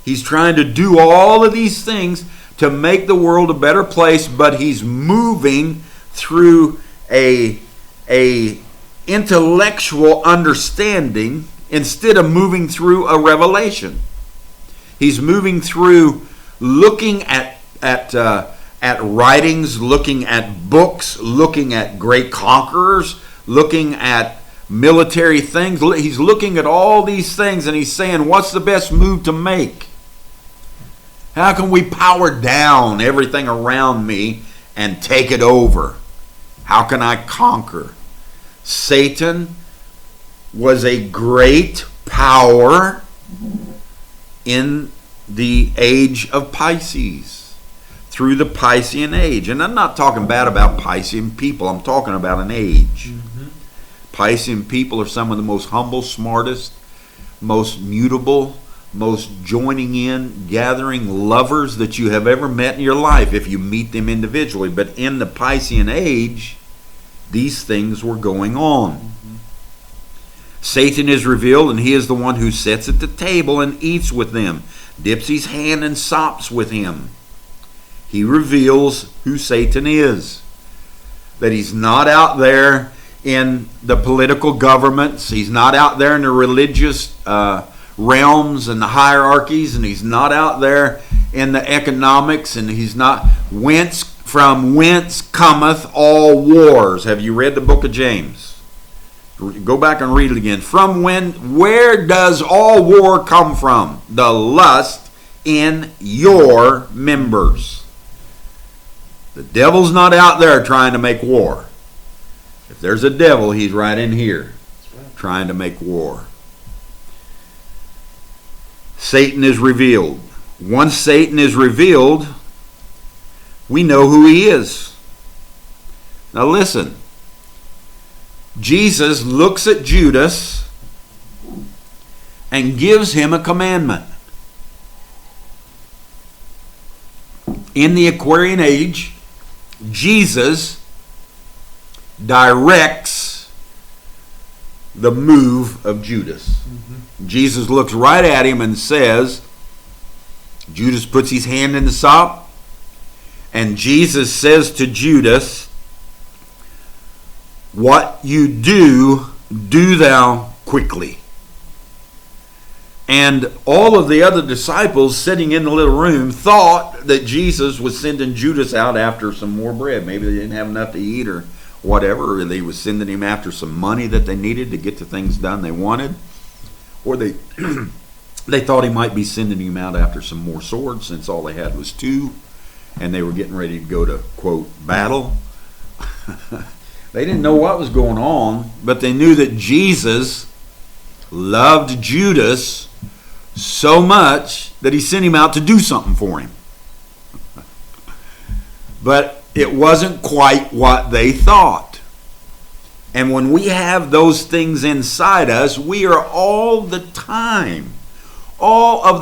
[SPEAKER 1] He's trying to do all of these things to make the world a better place, but he's moving through a intellectual understanding instead of moving through a revelation. He's moving through looking at writings, looking at books, looking at great conquerors, looking at military things. He's looking at all these things and he's saying, what's the best move to make? How can we power down everything around me and take it over? How can I conquer? Satan was a great power in the age of Pisces, through the Piscean age. And I'm not talking bad about Piscean people. I'm talking about an age. Piscean people are some of the most humble, smartest, most mutable, most joining in, gathering lovers that you have ever met in your life if you meet them individually. But in the Piscean age, these things were going on. Satan is revealed, and he is the one who sits at the table and eats with them, dips his hand and sops with him. He reveals who Satan is. That he's not out there in the political governments. He's not out there in the religious realms and the hierarchies. And he's not out there in the economics. And he's not from whence cometh all wars. Have you read the book of James? Go back and read it again. Where does all war come from? The lust in your members. The devil's not out there trying to make war. If there's a devil, he's right in here trying to make war. Satan is revealed. Once Satan is revealed, we know who he is. Now listen. Jesus looks at Judas and gives him a commandment. In the Aquarian age, Jesus directs the move of Judas. Jesus looks right at him and says, Judas puts his hand in the sop, and Jesus says to Judas, what you do, do thou quickly. And all of the other disciples sitting in the little room thought that Jesus was sending Judas out after some more bread. Maybe they didn't have enough to eat or whatever, or they was sending him after some money that they needed to get the things done they wanted. Or they they thought he might be sending him out after some more swords, since all they had was two, and they were getting ready to go to, quote, battle. They didn't know what was going on, but they knew that Jesus loved Judas so much that he sent him out to do something for him. But it wasn't quite what they thought. And when we have those things inside us, we are all of the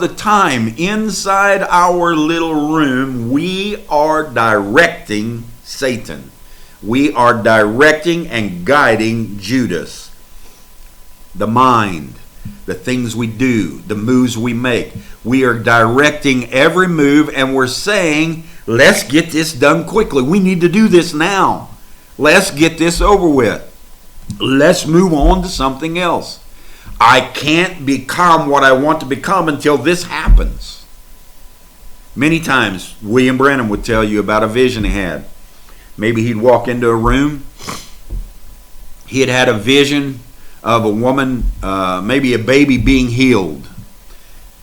[SPEAKER 1] time inside our little room, we are directing Satan. We are directing and guiding Judas. The mind, the things we do, the moves we make. We are directing every move, and we're saying, let's get this done quickly. We need to do this now. Let's get this over with. Let's move on to something else. I can't become what I want to become until this happens. Many times, William Branham would tell you about a vision he had. Maybe he'd walk into a room. He had had a vision of a woman, maybe a baby being healed,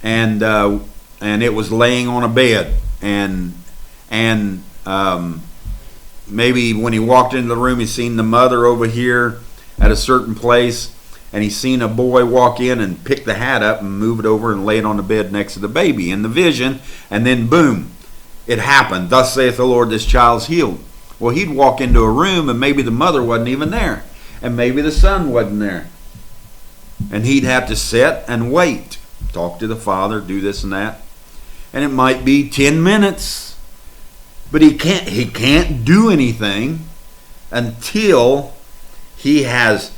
[SPEAKER 1] and it was laying on a bed, and maybe when he walked into the room, he seen the mother over here at a certain place, and he seen a boy walk in and pick the hat up and move it over and lay it on the bed next to the baby in the vision, and then boom, it happened. Thus saith the Lord, this child's healed. Well, he'd walk into a room, and maybe the mother wasn't even there. And maybe the son wasn't there. And he'd have to sit and wait. Talk to the father, do this and that. And it might be 10 minutes. But he can't do anything until he has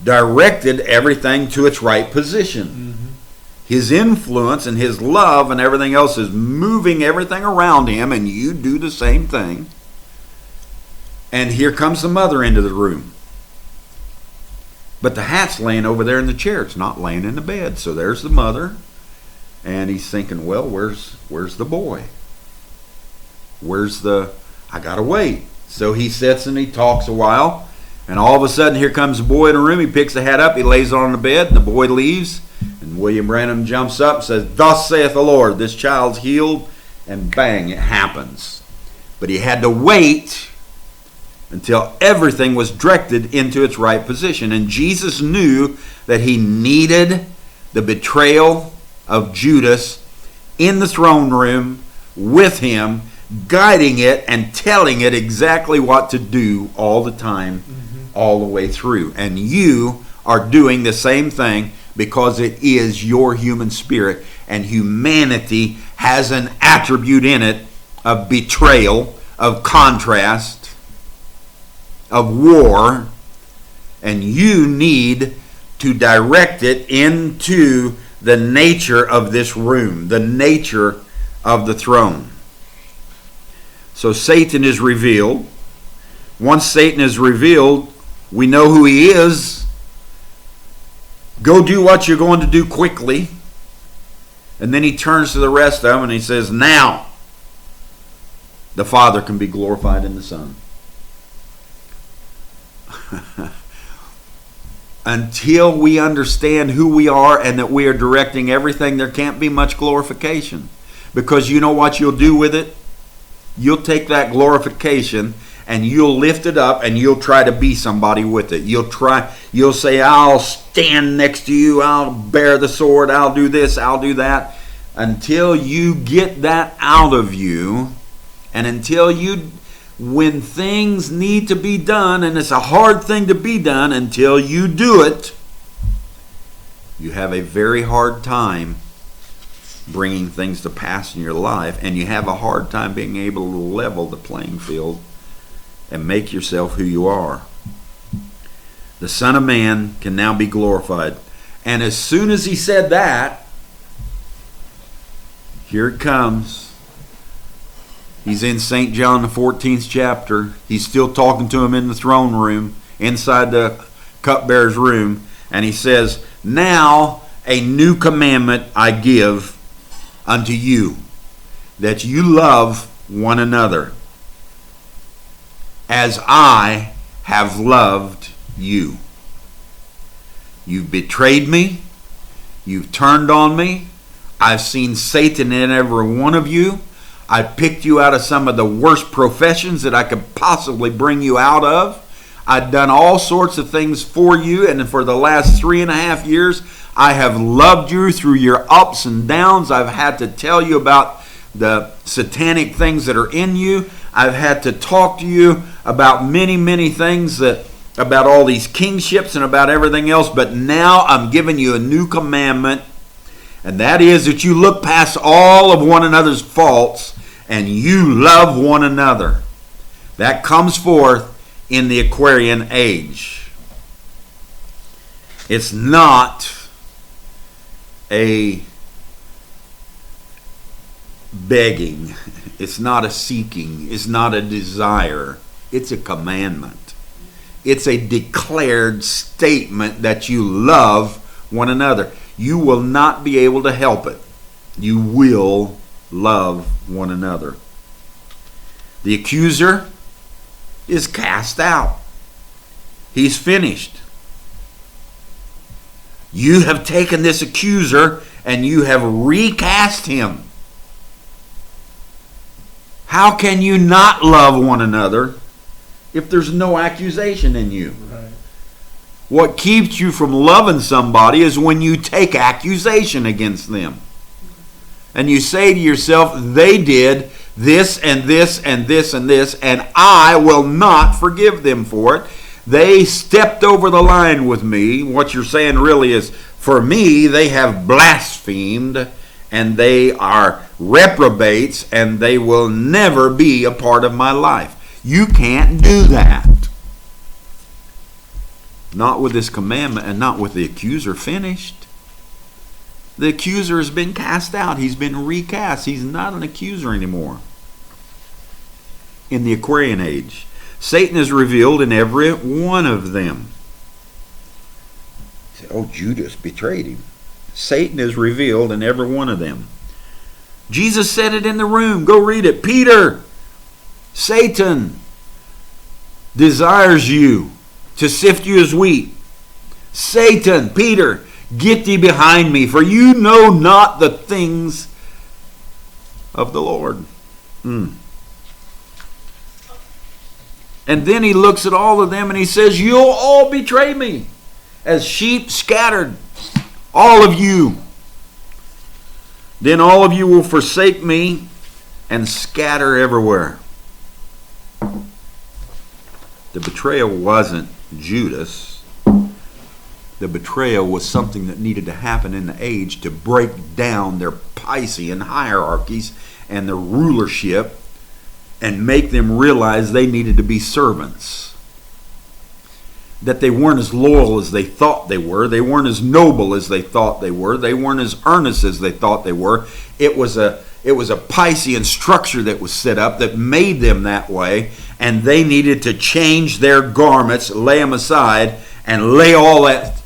[SPEAKER 1] directed everything to its right position. Mm-hmm. His influence and his love and everything else is moving everything around him, and you do the same thing. And here comes the mother into the room. But the hat's laying over there in the chair. It's not laying in the bed. So there's the mother. And he's thinking, well, where's the boy? I gotta wait. So he sits and he talks a while. And all of a sudden, here comes the boy in the room. He picks the hat up. He lays it on the bed. And the boy leaves. And William Branham jumps up and says, thus saith the Lord, this child's healed. And bang, it happens. But he had to wait until everything was directed into its right position. And Jesus knew that he needed the betrayal of Judas in the throne room with him, guiding it and telling it exactly what to do all the time, all the way through. And you are doing the same thing because it is your human spirit, and humanity has an attribute in it of betrayal, of contrast, of war, and you need to direct it into the nature of this room, the nature of the throne. So Satan is revealed. Once Satan is revealed, we know who he is. Go do what you're going to do quickly. And then he turns to the rest of them and he says, now the Father can be glorified in the Son. Until we understand who we are and that we are directing everything, there can't be much glorification. Because you know what you'll do with it? You'll take that glorification and you'll lift it up and you'll try to be somebody with it. You'll say, I'll stand next to you, I'll bear the sword, I'll do this, I'll do that. Until you get that out of you, and until when things need to be done, and it's a hard thing to be done, until you do it, you have a very hard time bringing things to pass in your life, and you have a hard time being able to level the playing field and make yourself who you are. The Son of Man can now be glorified. And as soon as he said that, here it comes. He's in St. John, the 14th chapter. He's still talking to him in the throne room, inside the cupbearer's room. And he says, now a new commandment I give unto you, that you love one another as I have loved you. You've betrayed me. You've turned on me. I've seen Satan in every one of you. I picked you out of some of the worst professions that I could possibly bring you out of. I've done all sorts of things for you, and for the last 3.5 years, I have loved you through your ups and downs. I've had to tell you about the satanic things that are in you. I've had to talk to you about many, many things, about all these kingships and about everything else. But now I'm giving you a new commandment, and that is that you look past all of one another's faults and you love one another. That comes forth in the Aquarian age. It's not a begging. It's not a seeking. It's not a desire. It's a commandment. It's a declared statement that you love one another. You will not be able to help it. You will love one another. The accuser is cast out. He's finished. You have taken this accuser and you have recast him. How can you not love one another if there's no accusation in you?
[SPEAKER 2] Right.
[SPEAKER 1] What keeps you from loving somebody is when you take accusation against them. And you say to yourself, they did this and this and this and this, and I will not forgive them for it. They stepped over the line with me. What you're saying really is, for me, they have blasphemed, and they are reprobates, and they will never be a part of my life. You can't do that. Not with this commandment, and not with the accuser finished. The accuser has been cast out. He's been recast. He's not an accuser anymore. In the Aquarian age, Satan is revealed in every one of them. You say, oh, Judas betrayed him. Satan is revealed in every one of them. Jesus said it in the room. Go read it. Peter, Satan desires you to sift you as wheat. Satan, Peter, get thee behind me, for you know not the things of the Lord. And then he looks at all of them and he says, you'll all betray me as sheep scattered. All of you. Then all of you will forsake me and scatter everywhere. The betrayal wasn't Judas. The betrayal was something that needed to happen in the age to break down their Piscean hierarchies and their rulership and make them realize they needed to be servants. That they weren't as loyal as they thought they were. They weren't as noble as they thought they were. They weren't as earnest as they thought they were. It was a Piscean structure that was set up that made them that way, and they needed to change their garments, lay them aside, and lay all that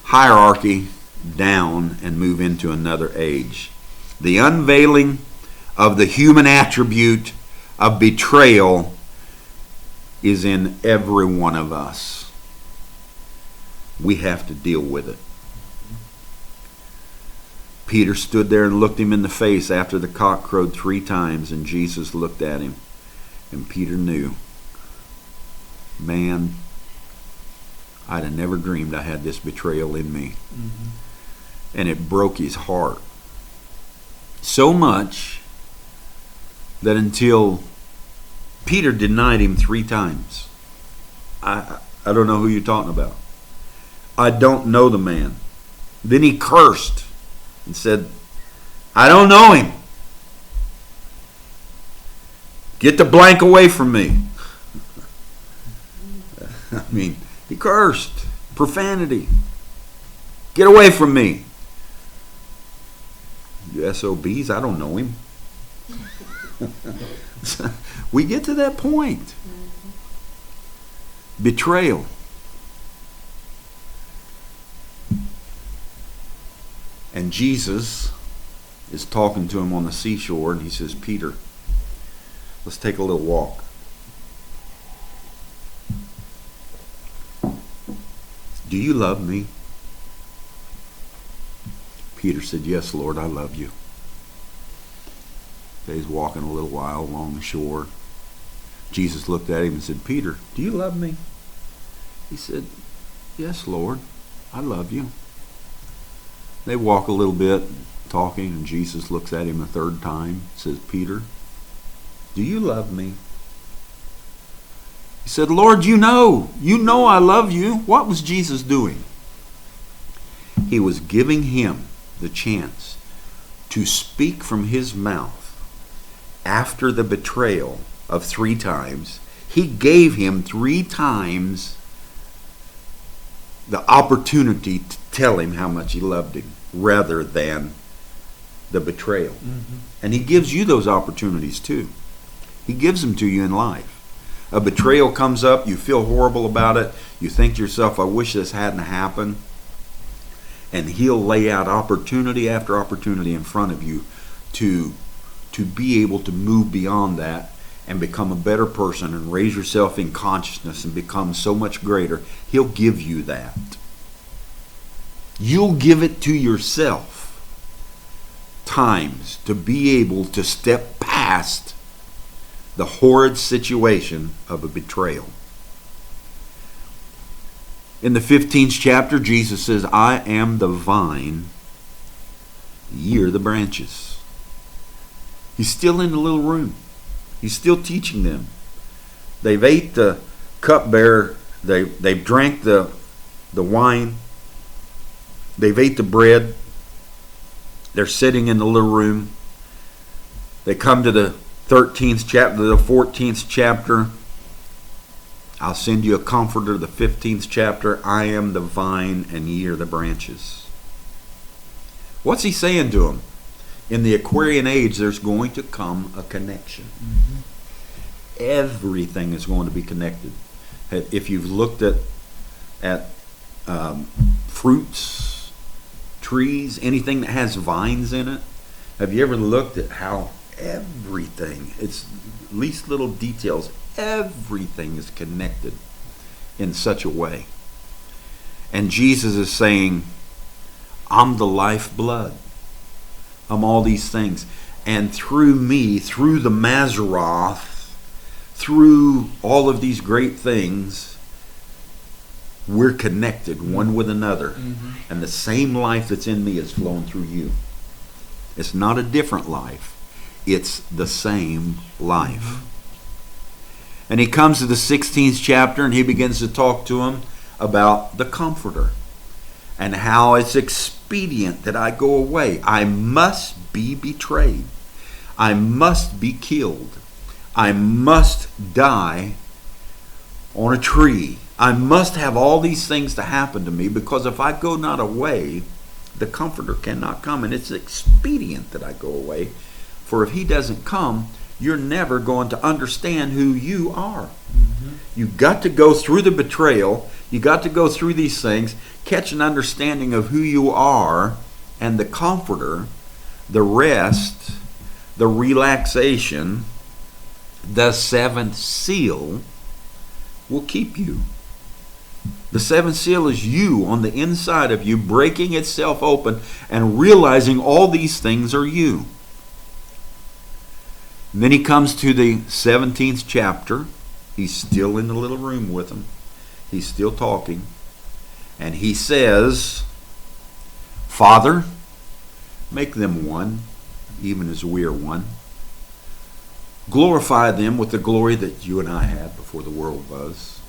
[SPEAKER 1] hierarchy down and move into another age. The unveiling of the human attribute of betrayal is in every one of us. We have to deal with it. Peter stood there and looked him in the face after the cock crowed 3 times, and Jesus looked at him, and Peter knew, man, I'd have never dreamed I had this betrayal in me. And it broke his heart so much that until Peter denied him 3 times. I don't know who you're talking about. I don't know the man. Then he cursed and said, I don't know him. Get the blank away from me. I mean, he cursed. Profanity. Get away from me. You SOBs, I don't know him. We get to that point. Betrayal. And Jesus is talking to him on the seashore, and he says, Peter, let's take a little walk. Do you love me? Peter said, yes, Lord, I love you. He's walking a little while along the shore. Jesus looked at him and said, Peter, do you love me? He said, yes, Lord, I love you. They walk a little bit, talking, and Jesus looks at him a third time and says, Peter, do you love me? He said, Lord, you know I love you. What was Jesus doing? He was giving him the chance to speak from his mouth after the betrayal of 3 times. He gave him 3 times the opportunity to tell him how much he loved him rather than the betrayal. Mm-hmm. And he gives you those opportunities too. He gives them to you in life. A betrayal comes up, you feel horrible about it, you think to yourself, I wish this hadn't happened. And he'll lay out opportunity after opportunity in front of you to be able to move beyond that and become a better person and raise yourself in consciousness and become so much greater. He'll give you that. You'll give it to yourself times to be able to step past the horrid situation of a betrayal. In the 15th chapter, Jesus says, I am the vine, ye are the branches. He's still in the little room. He's still teaching them. They've ate the cupbearer. They've drank the wine. They've ate the bread. They're sitting in the little room. They come to the 13th chapter, the 14th chapter. I'll send you a comforter, the 15th chapter. I am the vine and ye are the branches. What's he saying to them? In the Aquarian age, there's going to come a connection. Mm-hmm. Everything is going to be connected. If you've looked at fruits, trees, anything that has vines in it, have you ever looked at how everything, it's least little details, everything is connected in such a way. And Jesus is saying, I'm the lifeblood. I'm all these things. And through me, through the Maseroth, through all of these great things, we're connected one with another. Mm-hmm. And the same life that's in me is flowing through you. It's not a different life. It's the same life. Mm-hmm. And he comes to the 16th chapter and he begins to talk to him about the Comforter and how it's expedient that I go away. I must be betrayed. I must be killed. I must die on a tree. I must have all these things to happen to me, because if I go not away, the Comforter cannot come. And it's expedient that I go away. For if he doesn't come, you're never going to understand who you are. Mm-hmm. You've got to go through the betrayal. You got to go through these things, catch an understanding of who you are, and the Comforter, the rest, the relaxation, the 7th seal will keep you. The 7th seal is you on the inside of you, breaking itself open and realizing all these things are you. And then he comes to the 17th chapter. He's still in the little room with them. He's still talking. And he says, Father, make them one, even as we are one. Glorify them with the glory that you and I had before the world was.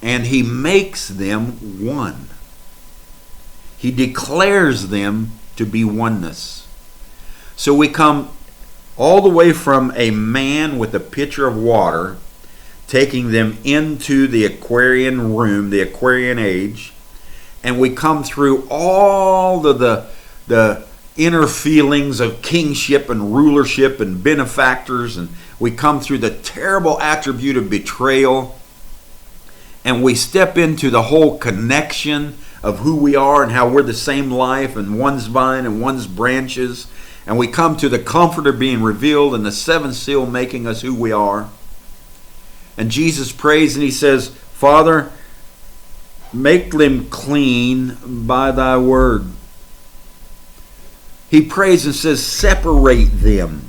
[SPEAKER 1] And he makes them one. He declares them to be oneness. So we come all the way from a man with a pitcher of water, taking them into the Aquarian room, the Aquarian age, and we come through all of the inner feelings of kingship and rulership and benefactors, and we come through the terrible attribute of betrayal, and we step into the whole connection of who we are and how we're the same life and one's vine and one's branches. And we come to the Comforter being revealed and the seventh seal making us who we are. And Jesus prays and he says, Father, make them clean by thy word. He prays and says, separate them.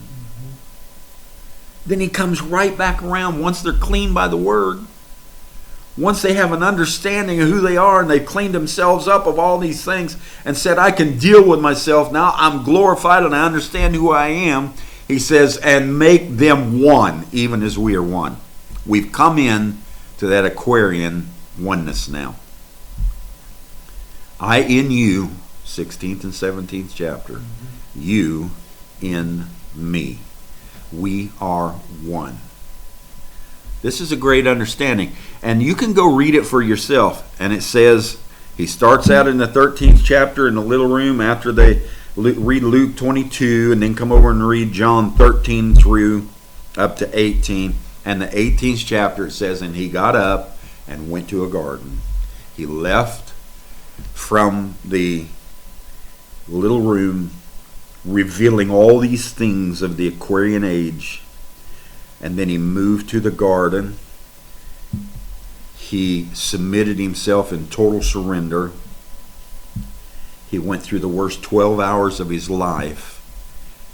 [SPEAKER 1] Then he comes right back around once they're clean by the word. Once they have an understanding of who they are and they've cleaned themselves up of all these things and said, I can deal with myself now, I'm glorified and I understand who I am. He says, and make them one, even as we are one. We've come in to that Aquarian oneness now. I in you, 16th and 17th chapter, you in me. We are one. This is a great understanding. And you can go read it for yourself. And it says, he starts out in the 13th chapter in the little room after they read Luke 22 and then come over and read John 13 through up to 18. And the 18th chapter it says, and he got up and went to a garden. He left from the little room revealing all these things of the Aquarian age. And then he moved to the garden. He submitted himself in total surrender. He went through the worst 12 hours of his life.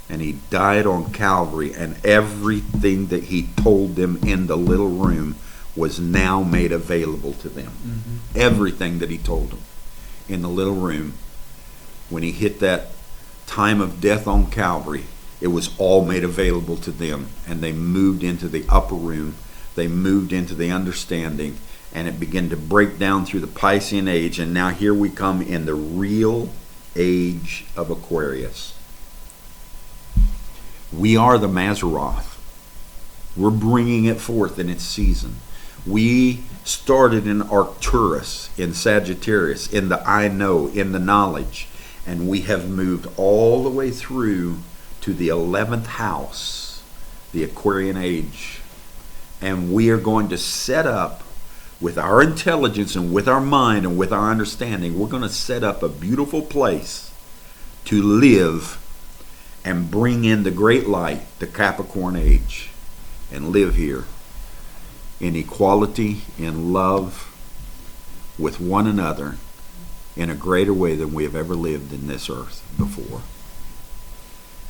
[SPEAKER 1] And he died on Calvary. And everything that he told them in the little room was now made available to them. Mm-hmm. Everything that he told them in the little room. When he hit that time of death on Calvary, it was all made available to them, and they moved into the upper room. They moved into the understanding, and it began to break down through the Piscean age, and now here we come in the real age of Aquarius. We are the Mazzaroth. We're bringing it forth in its season. We started in Arcturus, in Sagittarius, in the I know, in the knowledge, and we have moved all the way through to the 11th house, the Aquarian age. And we are going to set up, with our intelligence and with our mind and with our understanding, we're going to set up a beautiful place to live and bring in the great light, the Capricorn age, and live here in equality, in love, with one another, in a greater way than we have ever lived in this earth before.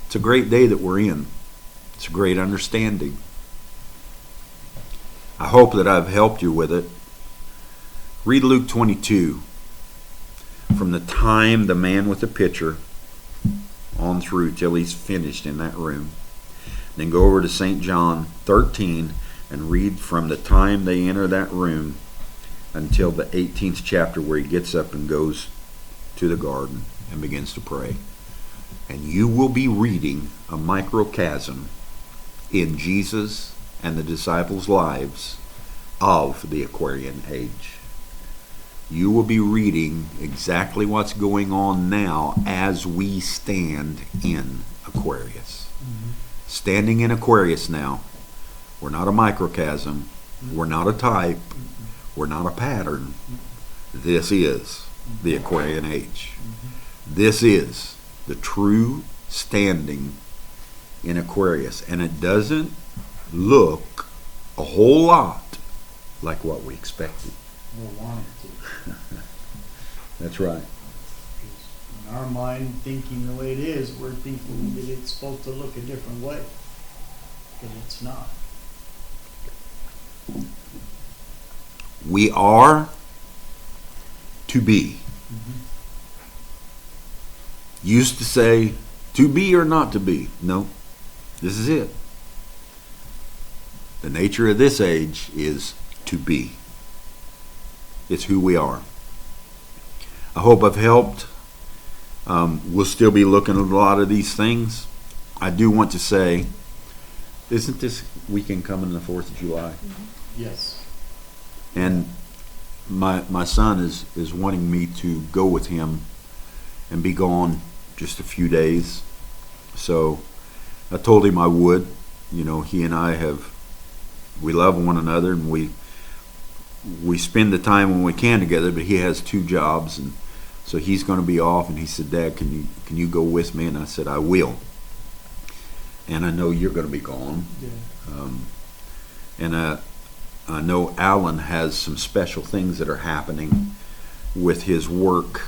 [SPEAKER 1] It's a great day that we're in. It's a great understanding. I hope that I've helped you with it. Read Luke 22. From the time the man with the pitcher on through till he's finished in that room. Then go over to St. John 13 and read from the time they enter that room until the 18th chapter where he gets up and goes to the garden and begins to pray. And you will be reading a microcosm in Jesus and the disciples' lives of the Aquarian age. You will be reading exactly what's going on now as we stand in Aquarius. Mm-hmm. Standing in Aquarius now. We're not a microcosm. Mm-hmm. We're not a type. Mm-hmm. We're not a pattern. Mm-hmm. This is the Aquarian age. Mm-hmm. This is the true standing in Aquarius. And it doesn't look a whole lot like what we expected.
[SPEAKER 2] Or wanted to.
[SPEAKER 1] That's right.
[SPEAKER 2] Because in our mind, thinking the way it is, we're thinking that it's supposed to look a different way. But it's not.
[SPEAKER 1] We are to be.
[SPEAKER 2] Mm-hmm.
[SPEAKER 1] Used to say, to be or not to be. No, this is it. The nature of this age is to be. It's who we are. I hope I've helped. We'll still be looking at a lot of these things. I do want to say, isn't this weekend coming the 4th of July?
[SPEAKER 2] Mm-hmm. Yes.
[SPEAKER 1] And my son is wanting me to go with him and be gone just a few days. So I told him I would. You know, he and I we love one another, and we spend the time when we can together, but he has 2 jobs, and So he's going to be off, and he said, Dad, can you go with me? And I said, I will. And I know you're going to be gone.
[SPEAKER 2] Yeah.
[SPEAKER 1] And I know Alan has some special things that are happening with his work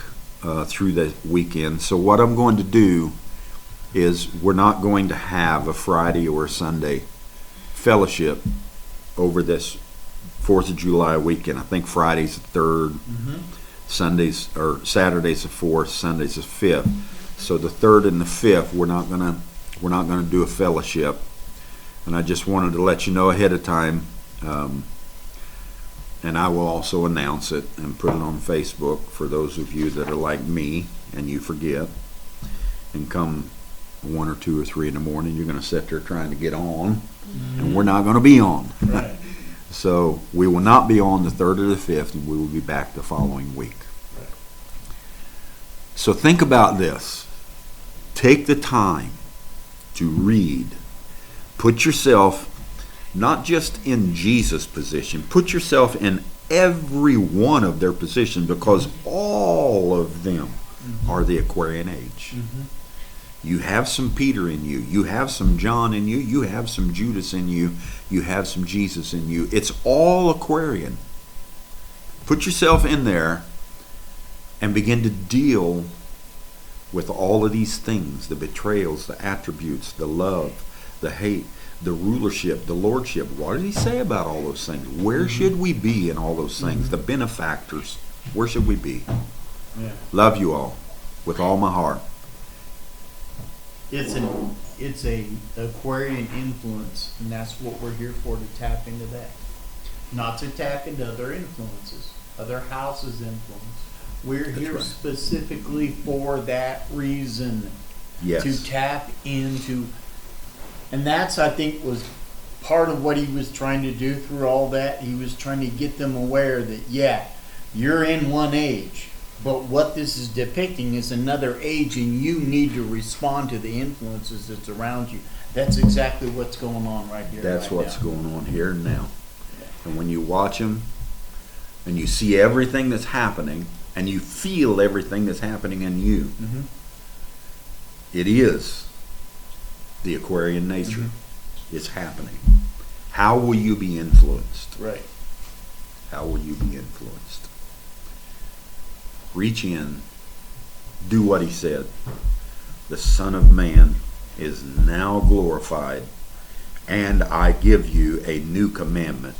[SPEAKER 1] through the weekend. So what I'm going to do is we're not going to have a Friday or a Sunday fellowship over this 4th of July weekend. I think Friday's the 3rd, Sundays or Saturday's the 4th, Sunday's the 5th. So the 3rd and the 5th we're not gonna do a fellowship. And I just wanted to let you know ahead of time. And I will also announce it and put it on Facebook for those of you that are like me and you forget and come 1 or 2 or 3 in the morning. You're going to sit there trying to get on, and we're not going to be on.
[SPEAKER 2] Right.
[SPEAKER 1] So we will not be on the 3rd or the 5th, and we will be back the following week.
[SPEAKER 2] Right.
[SPEAKER 1] So think about this. Take the time to read. Put yourself not just in Jesus' position, put yourself in every one of their positions, because all of them are the Aquarian age. You have some Peter in you, you have some John in you, you have some Judas in you, you have some Jesus in you. It's all Aquarian. Put yourself in there and begin to deal with all of these things, the betrayals, the attributes, the love, the hate, the rulership, the lordship. What did he say about all those things? Where should we be in all those things? The benefactors, where should we be?
[SPEAKER 2] Yeah.
[SPEAKER 1] Love you all with all my heart.
[SPEAKER 2] It's a Aquarian influence, and that's what we're here for, to tap into that. Not to tap into other influences, other houses' influence. We're here
[SPEAKER 1] right.
[SPEAKER 2] specifically for that reason.
[SPEAKER 1] Yes.
[SPEAKER 2] To tap into, and that's, I think, was part of what he was trying to do through all that. He was trying to get them aware that, yeah, you're in one age, but what this is depicting is another age, and you need to respond to the influences that's around you. That's exactly what's going on right here.
[SPEAKER 1] That's
[SPEAKER 2] right
[SPEAKER 1] what's
[SPEAKER 2] now.
[SPEAKER 1] going on here and now. And when you watch them and you see everything that's happening and you feel everything that's happening in you,
[SPEAKER 2] Mm-hmm.
[SPEAKER 1] it is the Aquarian nature.
[SPEAKER 2] Mm-hmm.
[SPEAKER 1] It's happening. How will you be influenced?
[SPEAKER 2] Right.
[SPEAKER 1] How will you be influenced? Reach in, do what he said. The Son of Man is now glorified, and I give you a new commandment,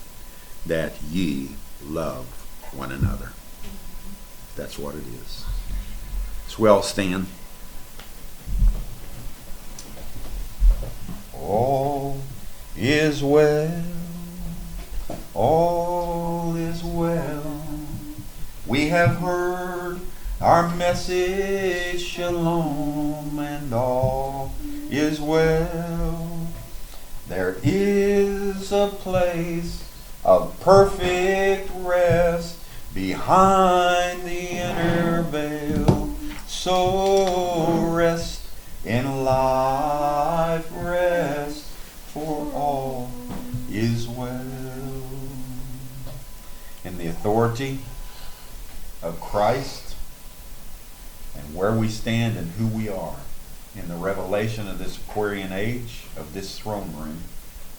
[SPEAKER 1] that ye love one another. That's what it is. As well, stand. All is well. All is well. We have heard our message, shalom, and all is well. There is a place of perfect rest behind the inner veil. So rest in life, rest, for all is well. In the authority of Christ and where we stand and who we are, in the revelation of this Aquarian age, of this throne room,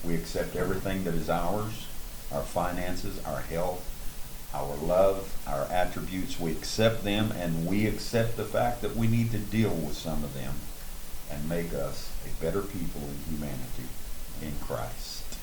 [SPEAKER 1] we accept everything that is ours, our finances, our health, our love, our attributes. We accept them, and we accept the fact that we need to deal with some of them and make us a better people in humanity in Christ.